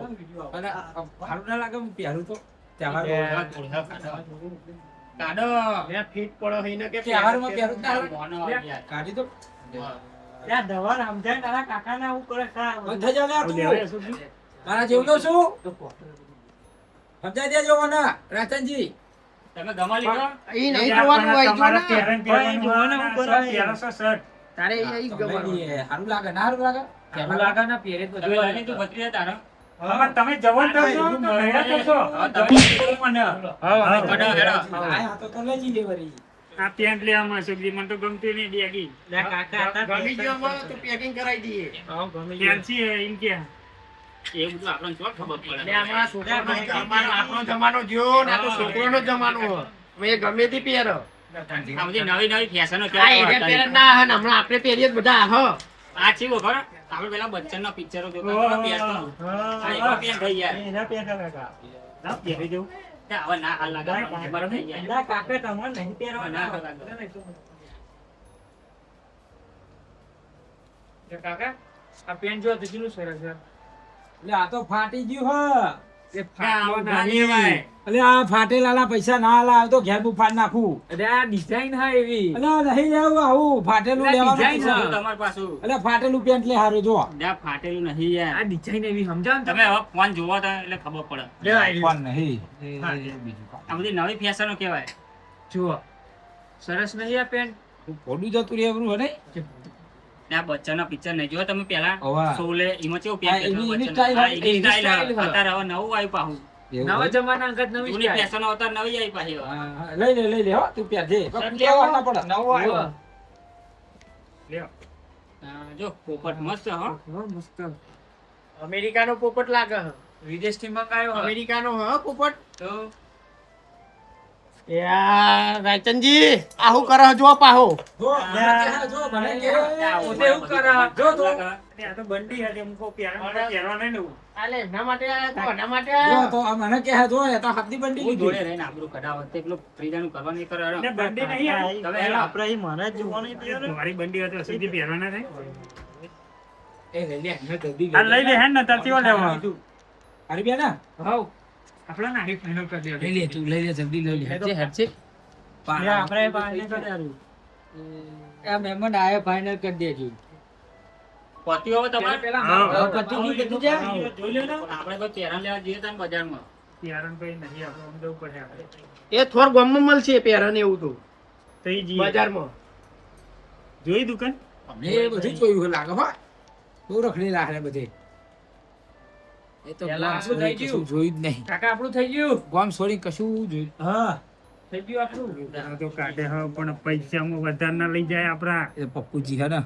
અને હારું ના લાગે હું પહેરું તો તહેવાર કાઢો મે ફિટ પડો હઈને કે તહેવારમાં પહેરું ના હારું. મોનો આવી જાય કાઢી તો ત્યાં દવા સમજાય તારા કાકા ને હું કરે સા બંધ થઈ જા લે તું મારા જેવું તો શું સમજાઈ દેજો મને રાચનજી તમે ગમા લીધો ઈ નહીં જોવાનું હોય જો ને ભાઈ જોવાનું હું કરો શર્ટ તારે ઈ હારું લાગે ના હારું લાગે કેવું લાગે ને પહેરે તો તમે લાગી તું ભત્રીજા તારો હવે તમે જવાન તો છો તો મેળા તો છો મને હા કડો હેડો આ તો લઈ જઈ લેવરી આ પેન્ટ લેવામાં અશોકજી મને તો ગમતી નહીં બેગી લે કાકા ગમી ગયો મને તો પેકિંગ કરાવી દઈએ હા ગમી ગયો ફેન્સી હે એમ કે એ બધું આપણને શું ખબર પડે લે અમારા છોકરાનો જમાનો આપણો જમાનો જો ને આ તો છોકરાનો જમાનો હો મે ગમે તે પહેરો આ બધી નવી નવી ફેશનો આ એને પહેરે ના હે ને હમણાં આપણે પહેરીએ જ બધા હો આ ચીવો ખબર આપણે પેલા બચ્ચનના પિક્ચરો જોતા પહેરતો આ એવો પેન્ટ થઈ જાય એના પહેરા કાકા ના પહેરી દઉં હવે ના હાલ લાગે બરાબર થઈ જાય ના કાકા તમારે નહીં પહેરવા ના કાકા આ પેન્ટ જો તો કેટલું સરસ છે એટલે આ તો ફાટી ગયું હ એ આવું ના લેવાય. એટલે આ ફાટેલાના પૈસા ના આલા તો ઘેર હું ફાડ નાખું અરે આ ડિઝાઇન હા એવી એટલે નહીં લેવું આવું ફાટેલું એટલે લેવાનું design પૈસા. છે. તમારી પાછું એટલે ફાટેલું પેન્ટ લે હારું જો ના ફાટેલું નહીં યાર આ ડિઝાઇન એવી સમજાવ તમે હવે ફોન જોવો તો એટલે ખબર પડે ફોન નહીં હા. બીજું કાંઈ. આ બધી નવી ફેશનો કહેવાય જુઓ સરસ નહીં આ પેન્ટ ફોડું જતું રહેવું હે નહીં આ બચ્ચાના પિક્ચર નહીં જોયા તમે પેલા હોવા. સોલે એમાં કેવું હા, પેન્ટ એની બચ્ચાનું? style હા, હતી, એની એની style style હતી. હતી. અત્યારે હવે નવું આવ્યું પાછું એવું નવા હોય? જમાના અંગત નવી જૂની style. ફેશનો અત્યારે નવી આવી પાછી હવે. હા, હા, લઈ લે હો તું પહેરજે સર, કહેવા ના પડે નવો આવ્યો. લ્યો. જો પોપટ મસ્ત હો હો, મસ્ત અમેરિકાનો પોપટ લાગે વિદેશથી મંગાવ્યો અમેરિકાનો હ પોપટ તો યાર રાયચંદજી આ હું કરે જો પાહો જો મને કે પોતે એવું કરે. જો તો આ તો બંડી હતી એમ કહું પહેરવા નહીં ને એવું. આલે એના માટે આયા તો એના માટે જો આયા તો આ મને કે જો એ તો હાથની બંડી હું જોડે લીધી રહીને આબરૂ કઢાવત તે પેલું ફ્રીજાનું કરવા નહીં કરે ને બંડી નહીં આવી. તમે તમારી બંડી હતી સીધી પહેરવા ના થાય. એ લઈ લે મેં જલ્દી આ લઈ લે હે ને તાર ચેવો લેવો અરે બે ના હાઉ આપણે ના ફાઇનલ કરી દે. લઈ લે તું લઈ લે જલ્દી લઈ લે હેડશે. આપણે ફાઇનલ કરી દેવું. આ મહેમાન આયા ફાઇનલ કરી દેજો પતિ હવે તમારે હા, પતિ ગયું બધું છે? જોઈ લે ને આપણે કોઈ પેરણ લેવા જઈએ તો બજારમાં યારણ કઈ નહીં આપણે આમ જવું પડે આપણે એ થોર ગામમાં મળશે પહેરને એવું તો તો ઈ જઈએ. બજારમાં જોઈ દુકાન એ બધું જોયું લાગે હો બહુ રખડી લાગે બધે એ તો પેલા ગામ આપણું છોડી થઈ કશું જોયું જ નહીં કાકા આપણું થઈ ગયું. ગામ છોડી કશું જોયું હા થઈ ગયું આપણું. આ તો કાઢે હા પણ પૈસામાં વધારે ના લઈ જાય આપણા એ પપ્પુજી હે ને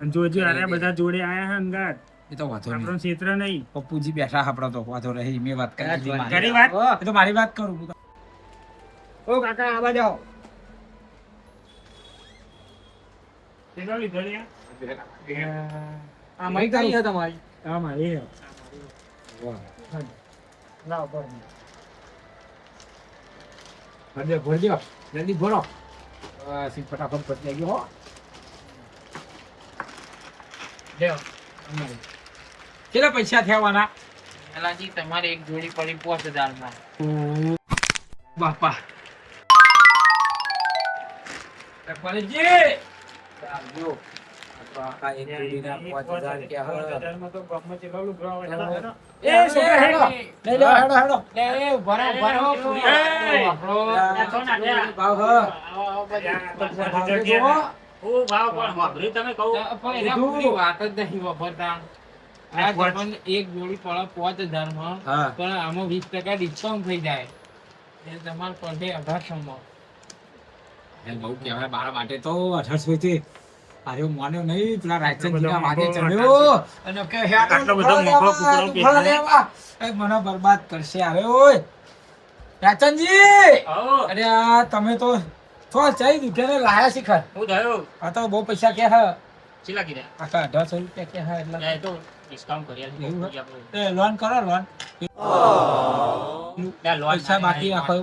અને જોજો અરે બધા જોડે આયા હે અંગાત એ તો વાંધો નહીં આપણો ક્ષેત્ર નહીં પપ્પુજી બેઠા આપડે તો વાંધો નહીં મેં વાત કરી દીધી મારી. કરી વાત એ તો મારી વાત કરું ઓ કાકા આવા જાઓ કેટલો લીધો લે? આ મઈ કઈ છે તમારી હા મારી હે. લાવ પર ભરજો ભરજો જલ્દી ભરો બસ ફટાફટ પતી ગયો હો લેવો કેટલા પૈસા થવાના એલાજી તમારે એક જોડી પડી 5000 માં બાપા તકવાલીજી ચાલજો આ એક જોડીના 5000 કે હા બજારમાં તો ગામમાં ચેટલા લુગડા હોય ને. એ છોકરા હેડો લઈ લો હેડો હેડો એ ભરો ભરો પૂરી આપણો ભાવ હ હું ભાવ પણ વાપર્યું તમે કહું પણ એના પૂરી વાત જ નહીં વાપરતા આ તમને એક જોડી પડે 5000 માં હા પણ આમાં 20% ડિસ્કાઉન્ટ થઈ જાય એ તમારે પડે 1800 માં એ બહુ કહેવાય મારા માટે તો 1800 થી અરે માન્યો નહીં પેલા રાયચંદજીના વાગે ચડ્યો અને કે હે આટલો બધો મોંઘો કૂતરો પહેરીને. લેવા એ મને બરબાદ કરશે અરે ઓય રાયચંદજી આવો અરે આ તમે તો છો ચાઈ દુકાને લાયા શીખર હું થયું આ તો બહુ પૈસા કે હે ચીલા કીધા આખા 1800 રૂપિયા કે હે એટલે એ તો ડિસ્કાઉન્ટ કરી એવું હે? આપણે એ લોન કરો લોન પૈસા બાકી રાખો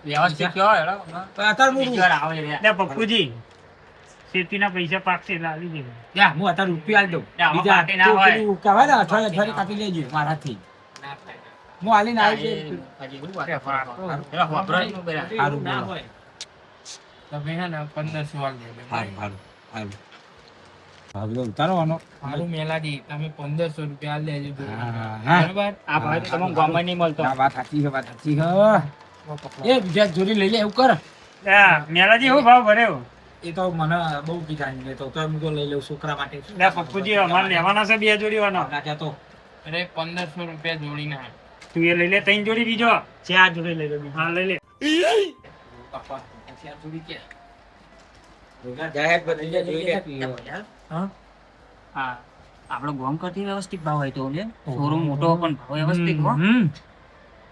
વ્યવસ્થિત કયો હેડો તો અત્યારે હું બીજી વાર આવે રે લે પપ્પુજી શેતીના પૈસા પાકશે લાવી દેજો યા હું અત્યારે રૂપિયા આલી દઉં આમાં બીજા બાકી ના હોય. પેલું કહેવાય ને અઠવાડિયે કાપી લેજો મારાથી હું આલીને આવી જઈશ. હજી શું વાત એલા વાપરાય નું બેરા સારું ના બોલો. હોય તમે હે ને 1500 વાગે સારું સારું સારું તો ઉતારવાનો મારું મેલાજી તમે 1500 રૂપિયા લેજો હા બરાબર આ ભાઈ તો તમને ગામમાં નહીં મળતો આ વાત સાચી છે વાત સાચી છે એ બીજા જોડી લઈ લે એવું કર મેલાજી હું ભાવ ભર્યો એ તો મને બહુ કીધા ને તો હું તો લઈ લઉં છોકરા માટે લે પપ્પુજી અમારે લેવાના છે 2 જોડીવાનો નાખ્યા તો અરે 1500 રૂપિયા જોડી ના તું એ લઈ લે 3 જોડી બીજો 4 જોડી લઈ લે હા લઈ લે બાપા અત્યાર જોડી કે જાહેર બની જાય જોઈ લે હા હા આપણો ગોમ કરતી વ્યવસ્થિત ભાવ હોય તો લે શોરૂમ મોટો પણ ભાવ વ્યવસ્થિત હો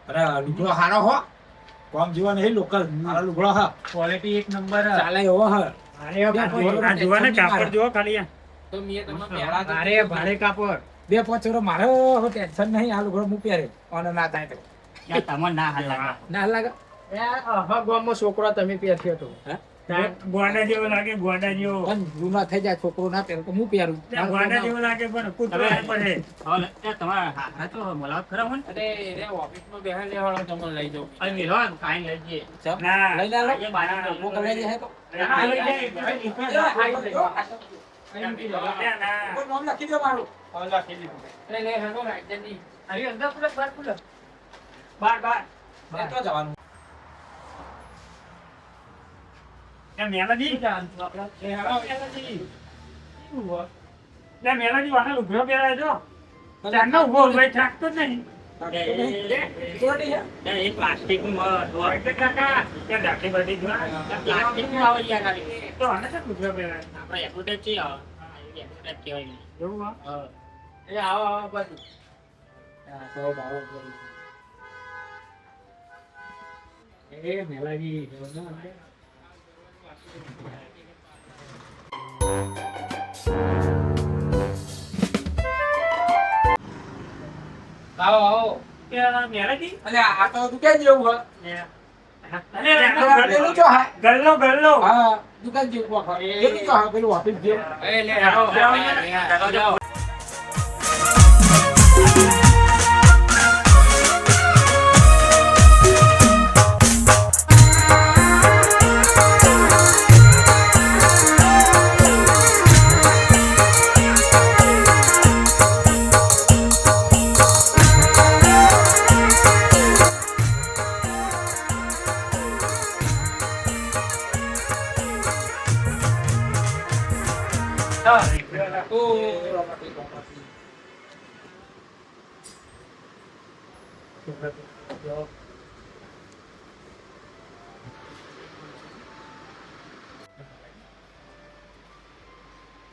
અરે લુગડો હારો હો કોમ જીવા નહીં લોકલ મારા લુગડો હા ક્વોલિટી એક નંબર ચાલે એવો હ આ જોવા ને કાપડ જોવા ખાલી આ. તો મેં તમને પહેલા તો અરે ભારે કાપડ બે પાંચ ચોરો મારો હવે ટેન્શન નહીં આ લુગડો હું પહેરે અને ના થાય તો યાર તમને ના હાલ લાગે ના લાગે હા ગામમાં છોકરો તમે પહેરશો તો ગોંડા જેવો લાગે ગોંડા જેવો પણ જૂના થઈ જાય છોકરો ના પહેરે તો હું પહેરું ગોંડા જેવો લાગે પણ કૂતરો પડે હવે એ તમારા હા તો બોલાવ ખરા હોય અરે રે ઓફિસમાં બેહા લેવાળો તમને લઈ જાઉં અને મિલો કાઈ લઈ જઈએ ના લઈ લે આજે બાજુ હું લઈ જાય તો ના, લઈ જાય. ના. કોઈ નામ લખી દે મારું લે લે હેડો રાઈટની આવી અંદર ખુલે, બહાર ખુલે. બહાર, બહાર. એ તો જવાનું એ મેલાજી. એ હેલો, મેલાજી. લે, મેલાજી વાને લુગડો પહેરાય છો. ચારનો ઉભો ભાઈ થાકતો જ નહીં. એ પ્લાસ્ટિક એટલે કાકા, ત્યાં દાઢી બાઢી જો. પ્લાસ્ટિક નું આવે યાર ખાલી તો આને શા લુગડો પહેરાય? આપણે એડવર્ટાઇઝ છે એડવર્ટાઇઝ કહેવાય એવું હા? હા એ આવો આવો બધું એ મેલાજી આવો આવો કે મેરાજી અલે આ તો તું ક્યાં જેવું હોય પેલું ચો હા ગલ્લો હા દુકાન જેવું હોય પેલું ચો હા પેલું ઓફિસ જેવું એ લે આવો જાઓ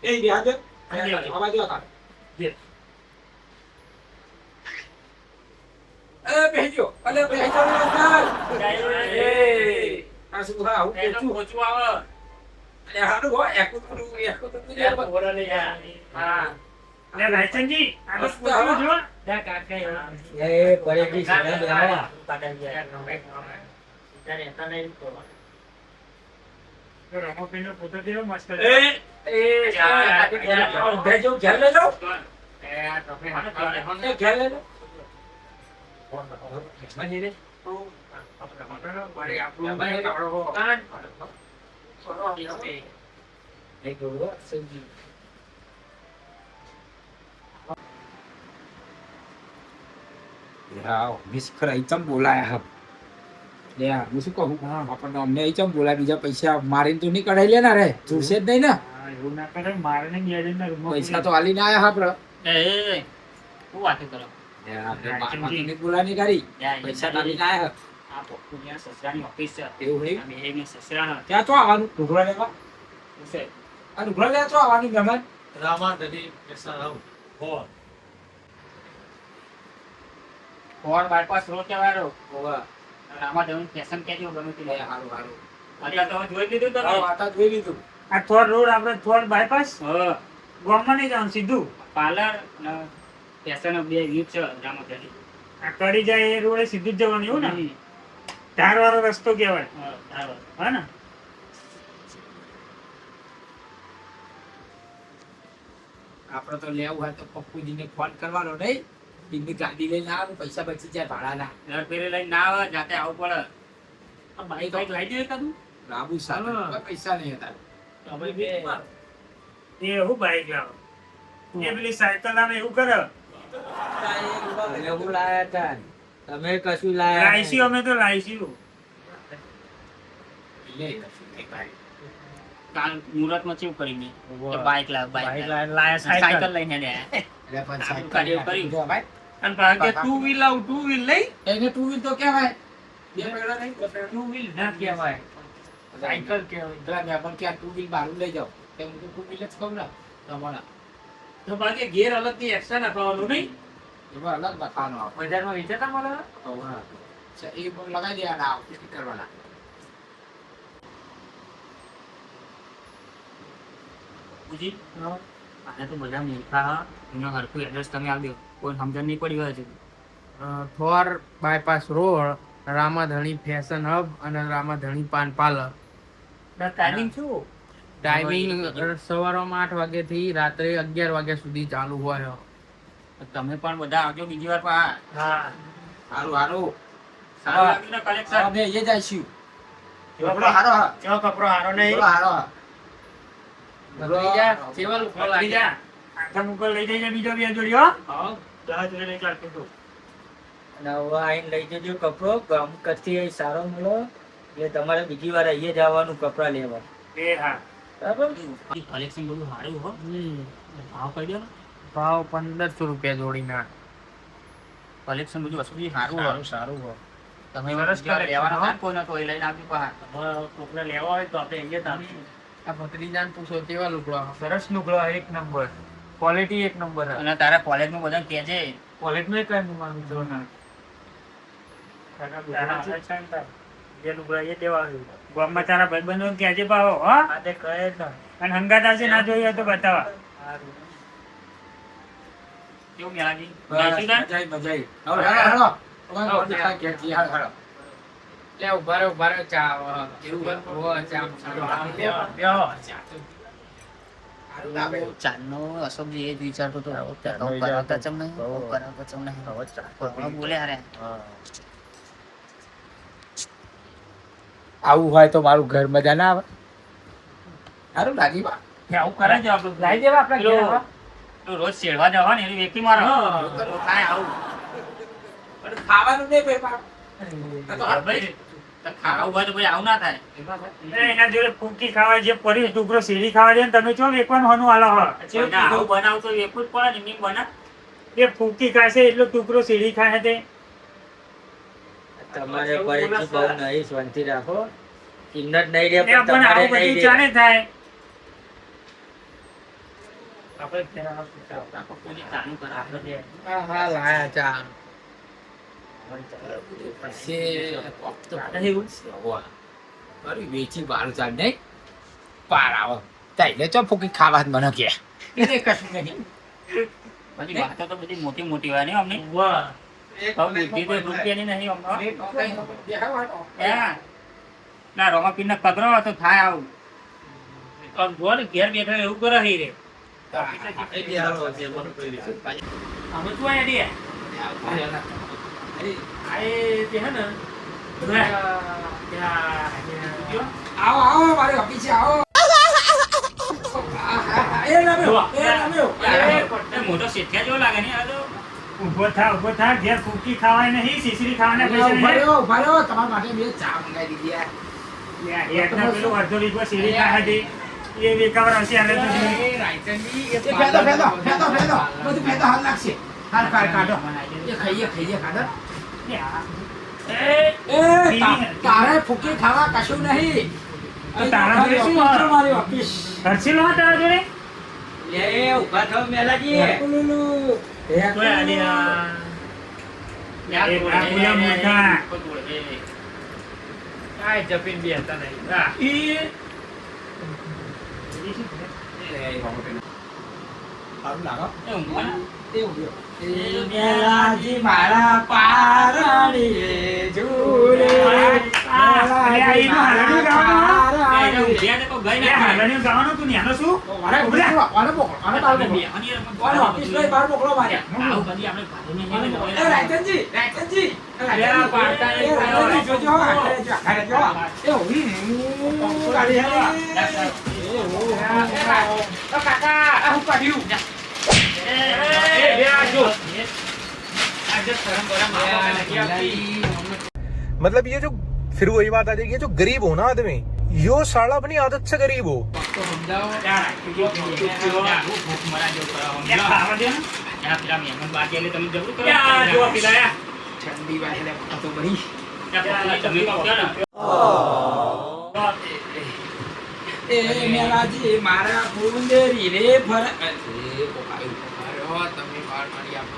એ બિહાર આવા જો કા એ બેહજો અલે બેહજો એ આ શું હા હું પૂછું પહોંચવા આવે અલે હારું હો એકું તો હા ને રાયચંદજી આ તો મસ્ત પૂછ્યું જો દા કાકા એ પરેજી સરસ આવો તો રમોપીનો પોતો કેવો મસ્ત છે. એ બેહજો ઘેર લેજો એ ઘેર લેજો બની રે એક ગોળો સંજી યાર મિસ કરાઈ ચમ બોલાયા હબ લે હું શું કહું આપણને અમને અહીં ચમ બોલાય બીજા પૈસા મારીને તો નહીં કઢાઈ લેના રે છૂટશે જ નહીં ને હા, એવું ના કરે મારે ને ગેરેજના રૂમમાં પૈસા તો હાલીને આયા આપડે એ શું વાત કરો આપણે મારવા તો નહીં બોલાની કરી પૈસા તો હાલીને આયા આ પોપુનિયા સસરાની ઓફિસ છે એવું નહીં અમે એને સસરા ત્યાં તો આવવાનું ઢોકળા લેવા છે આ ઢોકળા લેવા તો આવવાનું મહેમાન ફોર બાયપાસ રોડ કેવાયો આમાં જવાનું ફેશન કેજો ગમે તે હારું હારું અત્યારે તો જોઈ લીધું તો આ વાત જોઈ લીધું આ થોડ રોડ આપણે થોડ બાયપાસ હા ગામમાં નહીં જવાનું સીધું પાર્લર ને ફેશન બે યુથ છે રામાચારી આ કડી જાય એ રોડે સીધું જ જવાનું એવું ને ધાર વાળો રસ્તો કહેવાય હા ને આપણે તો લેવું હોય તો પપ્પુજીને ફોન કરવાનો નહીં એમની ગાડી લઈને આવે પૈસા બચી જાય ભાડાના દર ફેરે લઈને ના આવે જાતે આવવું પડે આ બાઈક બાઈક લાવી દે તું લાબુ સારું કોઈ પૈસા નહીં હતા એ એવું બાઈક લાવો એ પેલી સાયકલ આવે એવું કરે એવું લાયા તા તમે કશું લાયા લાઈસી અમે તો લાઈસી લે કશું નહીં ભાઈ કાલ મુહૂર્તમાં ચેવું કરી મેં કે બાઈક લાવ બાઈક લાવ લાયા સાયકલ લઈને લે એટલે પણ સાયકલ કાર્ય કર્યું. જો ભાઈ અને ભાગે ટુ વ્હીલ લાવ ટુ વ્હીલ લઈ એને ટુ વ્હીલ તો કહેવાય બે પૈડા નહીં ટુ વ્હીલ ના કહેવાય સાયકલ કહેવાય પેલા મેં પણ ક્યાં ટુ વ્હીલ બારું લઈ જાઓ તેમ તો ટુ વ્હીલ જ કહું ને તમારા તો ભાગે ગેર અલગ થી એક્સ્ટ્રા નાખવાનું નહીં એમાં અલગ બતાવવાનો આવે બજારમાં વેચાતા મળે એ લગાવી દેવાના આવે કરવાના પૂછી આને તો બધા મૂર્ખા એનો હરખું એડ્રેસ તમે આપી દો કોઈ સમજણ નહીં પડી હોય છે થોર bypass road Ramadhani fashion hub અને રામાધણી પાન પાર્લર ટાઈમિંગ શું ટાઈમિંગ સવારમાં 8 વાગ્યાથી રાત્રે 11 વાગ્યા સુધી ચાલુ હોય તમે પણ બધા આવજો બીજી વાર પણ હા સારું સારું સારું લાગ્યું ને collection? અમે એ જ આવીશું કપડો હારો હા જો કપડો હારો નહીં કપડો હારો હા લઈ જા સેવા લુખો લઈ લાગી જા આખા મુકલ લઈ જજે બીજો બે જોડી હો હા 10 જોડી લઈ ચાલતું તું અને હવે આઈને લઈ જજો કપડો ગામ કચ્છી અહીં સારો મળો એટલે તમારે બીજી વાર અહીંયા જ આવવાનું કપડા લેવા એ હા બરાબર કલેક્શન બધું સારું હો ભાવ કહી દો ને ભાવ 1500 રૂપિયા જોડીના કલેક્શન બધું વસ્તુ બી સારું હો સારું હો તમે સરસ collection લેવાના હો. હોય ને કોઈને તો એ લઈને આપજો પા કોકને લેવા હોય તો આપણે અહીંયા તાપીએ આ ભત્રીજાન પૂછો કેવા લુગડો સરસ લુગડો એક નંબર ક્વોલિટી એક નંબર અને તારા કોલેજમાં બધા કહેજે ક્વોલિટી નું કઈ માનું જો ના જે લુગડા એ દેવા આવ્યું. ગામમાં તારા ભાઈબંધોને કહેજે પાહો, હો? અને હંગાત આવશે, ના જોયું હોય તો બતાવા. કેવું મેલાજી? મજા નાખ્યું તા? આવી, મજા આવી. હવે હેડો, હેડો. હવે બધા ઘેર જઈએ, હેડો. લે ઉભા રહો ચા આવે. એવું ઓ ચા બેહો, ચા તો. ચાંદનો અશોક જે જ વિચારતો હતો કરાવતા ચમ નહીં બોલે અરે આવું હોય તો મારું ઘર મજા ના આવે. સારું લાગી બા. આવું કરે છે આપણું. લાઈ દેવા આપણે ઘેર પેલું- હવે. પેલું રોજ શેરવા જવા ને એની વેકી મારો તો કાંઈ આવું પણ ખાવાનું નહીં ભાઈ બા. ભાઈ તો ખાવું હોય તો ભાઈ આવું ના થાય એના જોડે ફૂંકી ખાવા જે પડી ટુકડો શેરી ખાવા દે ને તમે ચો વેકવાનું હોનું આલો હો. પણ આવું બનાવું તો વેકવું જ પડે ને એમ બના એ ફૂંકી ખાશે એટલો ટુકડો શેરી ખાય તે. તમારે પરિચય બહુ નહીં શાંતિ રાખો એમને જ નહીં રે એ પણ પણ તમારે આવું બધું નહીં રે ચાલે થાય. કોઈ ચાલુ કરે આપણે હા લાયા ચા પછી કોક તો નહીં એવું છે. હોવે. મારું વેચી બહાર ચાલ નહીં પાર આવો તાઈને ચો ફૂકી ખાવા જ મને કે એને કશું નહીં. બધી વાતો તો બધી મોટી મોટી હોય ને અમને બુદ્ધિ તો રૂપિયાની નહીં અમને ના રોમાપીર ને પકડો તો થાય આવું ઘેર બેઠા એવું કરે હી રે અમે શું આયા આવો આવો મારી ઓફિસે આવો. એ નમ્યો. મોટો શેઠિયા જેવો લાગે ને આ તો ઊભો થા ઘેર ફૂંકી ખાવાય નહીં શીશરી ખાવાના પૈસા ઉભા નહીં. રહ્યો, ઉભા રહ્યો. તમારા માટે મેં ચા મંગાવી દીધી આ. એકના પેલું અડધો લીધો શેરી ખાય હતી એ વેકાવાર હશે આને તો જોઈ. એ ફેંદો, ફેંદો, ફેંદો, ફેંદો. બધું ફેંદો, હાલ લાગશે. હાલ કાઢો. એ ખાઈએ કાઢો. તારે ફૂકી ખાવા કશું નહીં. તો તારા જોડે શું? મારી ઓફિસ. હર્ષિલ હો તારા જોડે? લે ઉભા થાવ મેલાજી તોય આલી આ. એ બાબુલા મૂર્ખા. કાંઈ જપીન બી હતા નહીં સારું લાગે. એ ઊંઘવાના મેલાજી મારા પારણીએ ઝૂલે. હાલણીઓ ગાવાનું? ઉભ્યા તો કોઈ ગઈ એ ના હાલણીઓ ગાવાનું તું ન્યાનો શું? વારે મોકલો, વારે મોકલો, વારે બહાર મોકલો. વારે ઓફિસ લઈ બહાર મોકલો મારે. આવું બધી આપણે ભાઈને એ રાયચંદજી, રાયચંદજી. એ રાયચંદજી, જોજો, આખરે જો, આખરે જો. એ ગાડી ઓ કાકા, આ હું કાઢ્યું. मतलब ये जो फिर वही बात आ जाएगी, जो गरीब हो ना आदमी, यो साला अपनी आदत से गरीब हो. ઠંડી વાગે તો બની. એ મેલાજી મારા કુંદેરી રે ફર. એ કોકાયું. તમે બાર મારી આપો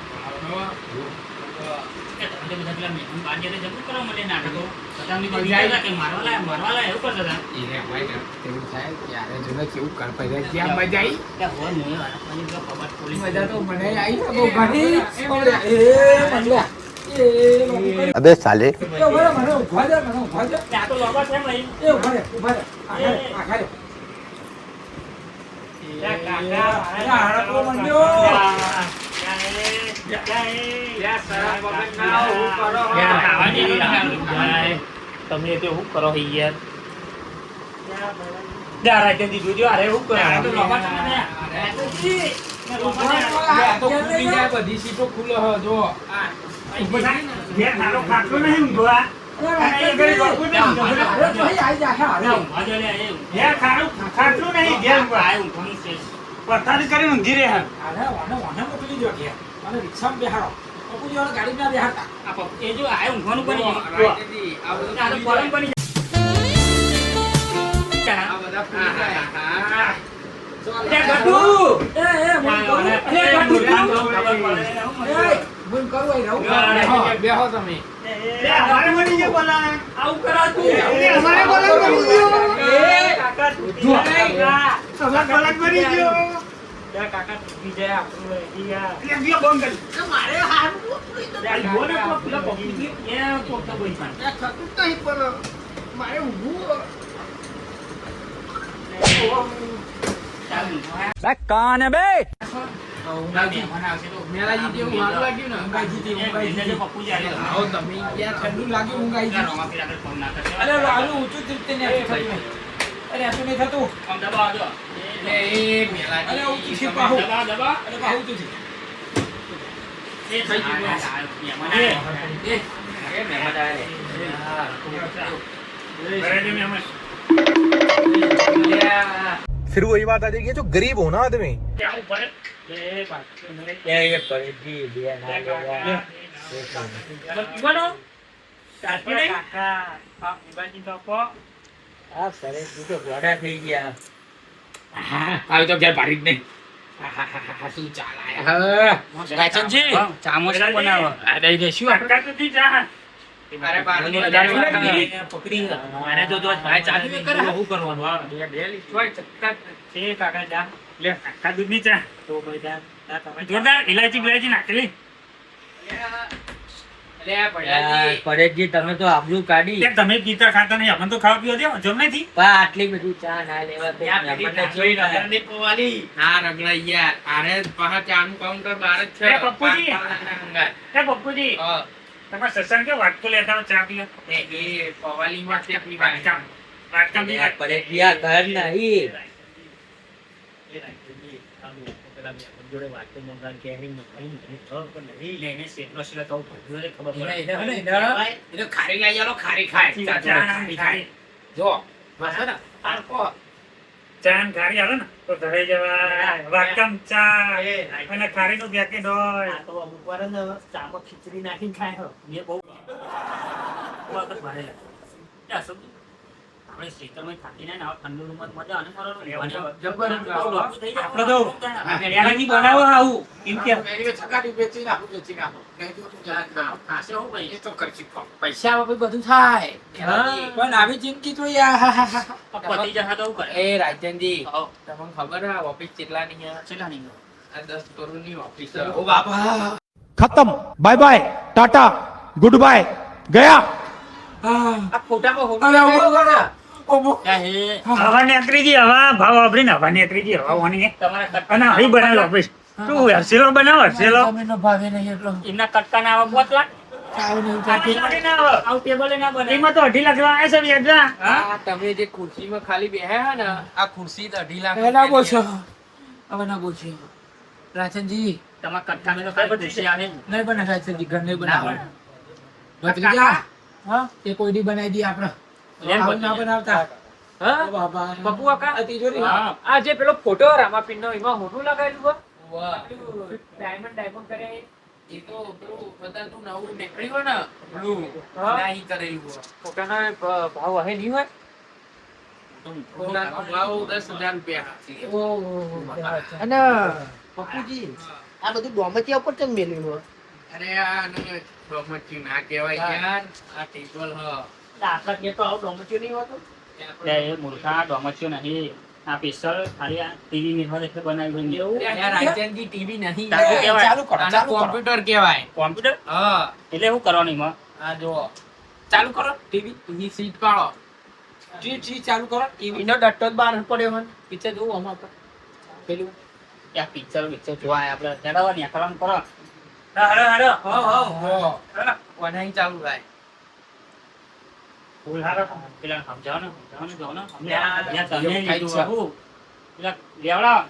એને હોય ને તેવું થાય ત્યારે જોને કેવું કરતા જાય ક્યાં મજા આવી. મજા તો મને આવી ને બહુ ઘણી. એ મંડ્યા. अबे साले એ ઉભા રહો, મને ઉભા દે, મને ઉભા દે. એ ઉભા રહે, ઉભા રહે. આખા રે. હડકો મંડ્યો. તમે તો શું કરો યાર? રાયચંદી જોજો અરે શું કરે? આ તો ખુલી જાય, બધી સીટો ખુલે હ જો. ઊભો થા. ઘેર હારો ખાટલો નહીં ઊંધો આ. અને એ ઘડી બાપુ ને ઊંધો. અરે ભાઈ આઈ જા હા. ઘેર ખાટલું નહીં ઘેર ઊંઘવા. પથારી કરીને ઊંઘી રહે હે. આને વાને મોકલી દો કે મને રિક્ષામાં બેહાડો. પપ્પુજી વાળા ગાડીમાં બેહાડતા. રાયચંદી, આ બધું ભૂલી જાય. આ બધા ભૂલી જાય. એ ગઢુ. એ મને કહું. એ ગઢુ. હું કરું અહીં રહું. બેહો, બેહો તમે. લે, અમારે મળી ગયો બોલાવે. આવું કરાતું. લે, અમારે બોલાવે મળી ગયો. એ, કાકા તૂટી જાય. અમારે બોલાવે મળી ગયો. કાકા તૂટી જાય આપણું રહી ગયા. લે, ગયો બંધ કરી. લે, આ બોલે તો પેલા પકડી ગયો. એ પોતા બોઈ પણ. થતું જ નહીં પણ મારે ઊભું. મેલાજી જેવું મારું લાગ્યું ને. આવો તમે યાર ઠંડુ લાગ્યું ઊંઘ આવી ગઈ. અરે લાલુ ઊંચું તરીકે ને થતું. અરે આ તો નહીં થતું. એટલે એ મેલાજી. અરે ઊંચું છે પાહુ. દબા દબા. અરે પાહુ ઊંચું છે. એ થઈ ગયું. એ મહેમાન આયા फिर वही बात आ जाएगी जो गरीब हो ना आदमी આવી તો ઘેર પાડી જ નહીં. શું ચાલ આયા. રાચનજી ચામચ બનાવો. અરે દે શું આપણે કાકા તૂટી જા. અરે બારની પકડી મારે તો જો ભાઈ ચાલી કરે શું કરવાનું આ ડેલી ચોય ચક્કા છે કાકા જા. લે, કાકા દૂધની ચા. તો ભાઈ જા જોરદાર ઇલાયચી બિલાયચી નાખેલી. લે પડ્યાજી. પરેશજી તમે તો આબરૂ કાઢી તે તમે પીતા ખાતા નહીં, અમને તો ખાવા પીવા દો, જમ નથી. પણ આટલી બધી ચા ના લેવા તો ત્યાં પેલી આપણને ઢાંકણી કેવું લાગે? રગડની પવાલી. ના રગડાઈ યાર. આરે પાછા ચાનું કાઉન્ટર બહાર જ છે. એ પપ્પુજી. પાંચ અંગાર. એ પપ્પુજી, હા. તમારે સસન કે વાટકો લેતા હોય ચા પીવા? એ પવાલીમાં કેટલી વાટકા. વાટકા બી યાર, પરેશજી આ ઘર નહીં. એને ખારી લઈ આલો, ખારી ખાય. ખારી ખાય. જો બસ ને આરકો. ચા ને ખારી આવે ને તો ઘરે જવાય. વાટકામાં ચા અને ખારીનું પેકેટ હોય. ખીચડી નાખીને ખાય હો. એ બહુ વખત ભારે લાગે. ત્યાં સુધી આપણે ખેતરમાં થાકીને ને આવા ઠંડુ રૂમમાં મજા અને આપણે તો પહેલાથી બનાવો આવું એમ કે મેરી છકાટી બેચી નાખું, બેચી નાખું. નહીં તો તું જા ના. ખાશે હો ભાઈ. એ તો ખર્ચી પૈસા વગર બધું થાય. પણ આવી જિંદગી તો યાર. પતિ જશે તો કરે એ રાજનજી, હો તમને ખબર હે ઓફિસ કેટલાની છે? ચલા નહીં આ 10 કરોડની ઓફિસ છે. ઓ બાપા. खत्म bye bye tata good bye गया આ ફોટામાં અરે ઉભો કર ને. ઉભો. હે હવા નેકરી જી, હવા ભાવ વાપરીને હવા નેકરી જી, હવા ઓની તમારા અને અહીં બનાવેલો ઓફિસ. તું હરસેલો બનાવ, હરસેલો. તમે ભાવે નહીં એટલો. એમના કટકા ના આવે 5 લાખ કાંઈ નહીં આટલી થતું. મોટી ના આવે. આવું ટેબલ ના બને એમાં તો 2.5 લાખ આવે છે વ્યાજના. આ તમે જે ખુરશીમાં ખાલી બેહ્યા હે ને, આ ખુરશી તો 2.5 લાખ હવે ના બોલશો. હવે ના બોલશો. રાચનજી તમારા કટકા ને તો કઈ બધું છે આવે નહીં બને રાચનજી, ઘર નહીં બનાવે. ભત્રીજા, હા એ કોઈ દી બનાવી દઈએ આપણે. આવું ના બનાવતા. ઓ બાપા. પપ્પુ કાકા, આ તિજોરી. હા. આ જે પેલો ફોટો રામાપીરનો એમાં હોટું લગાવેલું હોય? વાહ. ડાયમંડ કરે એ તો પેલું બધાનું નવું નીકળ્યું હોય ને, પેલું હા. નાહી કરેલું હોય. ફોટાના ભાવ હે નહીં હોય? ફોટાનો ભાવ 10,000 રૂપિયા. ઓહો. અને પપ્પુજી આ બધું ડોમચિયા ઉપર ચમ મેલ્યું હોય? અરે આ ને ડોમચ્યું ના કહેવાય યાર, આ ટેબલ હ. આટલા કે તો આવું ડોમચ્યું નહીં હોતું એ મૂર્ખા ડોમચ્યું નહીં આ પિસ્તોલ ખાલી આ ટીવી નિર્માણ એટલે બનાવ્યું એવું યાર રાજનજી ટીવી નહીં. તારું કહેવાય. ચાલુ કરો, આને ચાલુ કરો. કોમ્પ્યુટર કહેવાય. કોમ્પ્યુટર હા, એટલે શું કરવાનું એમાં આ જો ચાલુ કરો ટીવી સીટ પાડો. જી ચાલુ કરો. એનો ડટ્ટો જ બહાર પડ્યો હોય. પિક્ચર જોવું આમાં પર. પેલું આ પિક્ચર જોવા આપણે ચડાવવા ને કરવાનું કરો હારો વનાઈ ચાલુ થાય. ફૂલ હારો. પેલા સમજાવો ને જો ને અમને ત્યાં ત્યાં તમે એવું થાય લીધું છે. હતું. પેલા લેવડા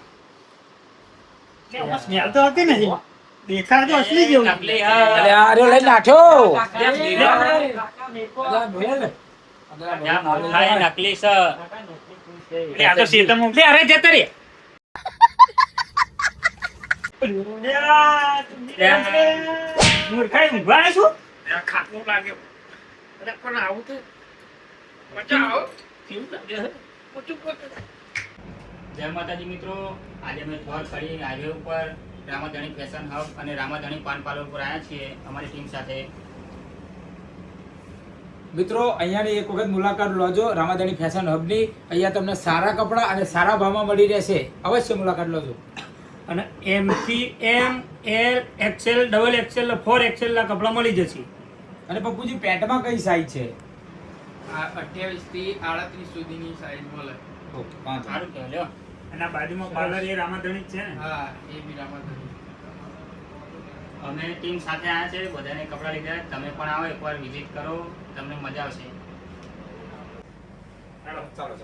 એમાં સ્મેલ તો હતી નહીં. દેખાડ તો અસલી જેવું. નકલી અરે હા આ રહ્યો લઈ નાખ્યો. ત્યાં મોટા એ નકલી છે એટલે આ તો શેતર મોકલી, અરે જતા રે. મૂર્ખાઈ ઊંઘવા છું. ખાતું લાગ્યો. અરે પણ આવું તો મજા આવો. કેવું લાગે છે? જય માતાજી મિત્રો, આજે અમે થોર કરી હાઈવે ઉપર રામાધણી ફેશન હબ અને રામાધણી પાન પાર્લર પર આવ્યા છીએ અમારી ટીમ સાથે. મિત્રો અહીંયાની એક વખત મુલાકાત લોજો રામાધણી ફેશન હબની. અહીંયા તમને સારા કપડાં અને સારા ભાવમાં મળી રહેશે. અવશ્ય મુલાકાત લોજો. અને M થી M, L, XL, double XL, 4XL ના કપડાં મળી જશે. અને પપ્પુજી પેન્ટમાં કઈ સાઈઝ છે? આ 28 થી 38 સુધીની સાઈઝ મળે. ઓકે, વાંધો નહીં. સારું કહેવાય લ્યો. અને આ બાજુમાં પાર્લર એ રામાધણી જ છે ને. હા એ બી રામાધણી. અમે ટીમ સાથે આવ્યા છે, બધાને કપડાં લીધા. તમે પણ આવો, એકવાર વિઝિટ કરો, તમને મજા આવશે. ચાલો ચાલો.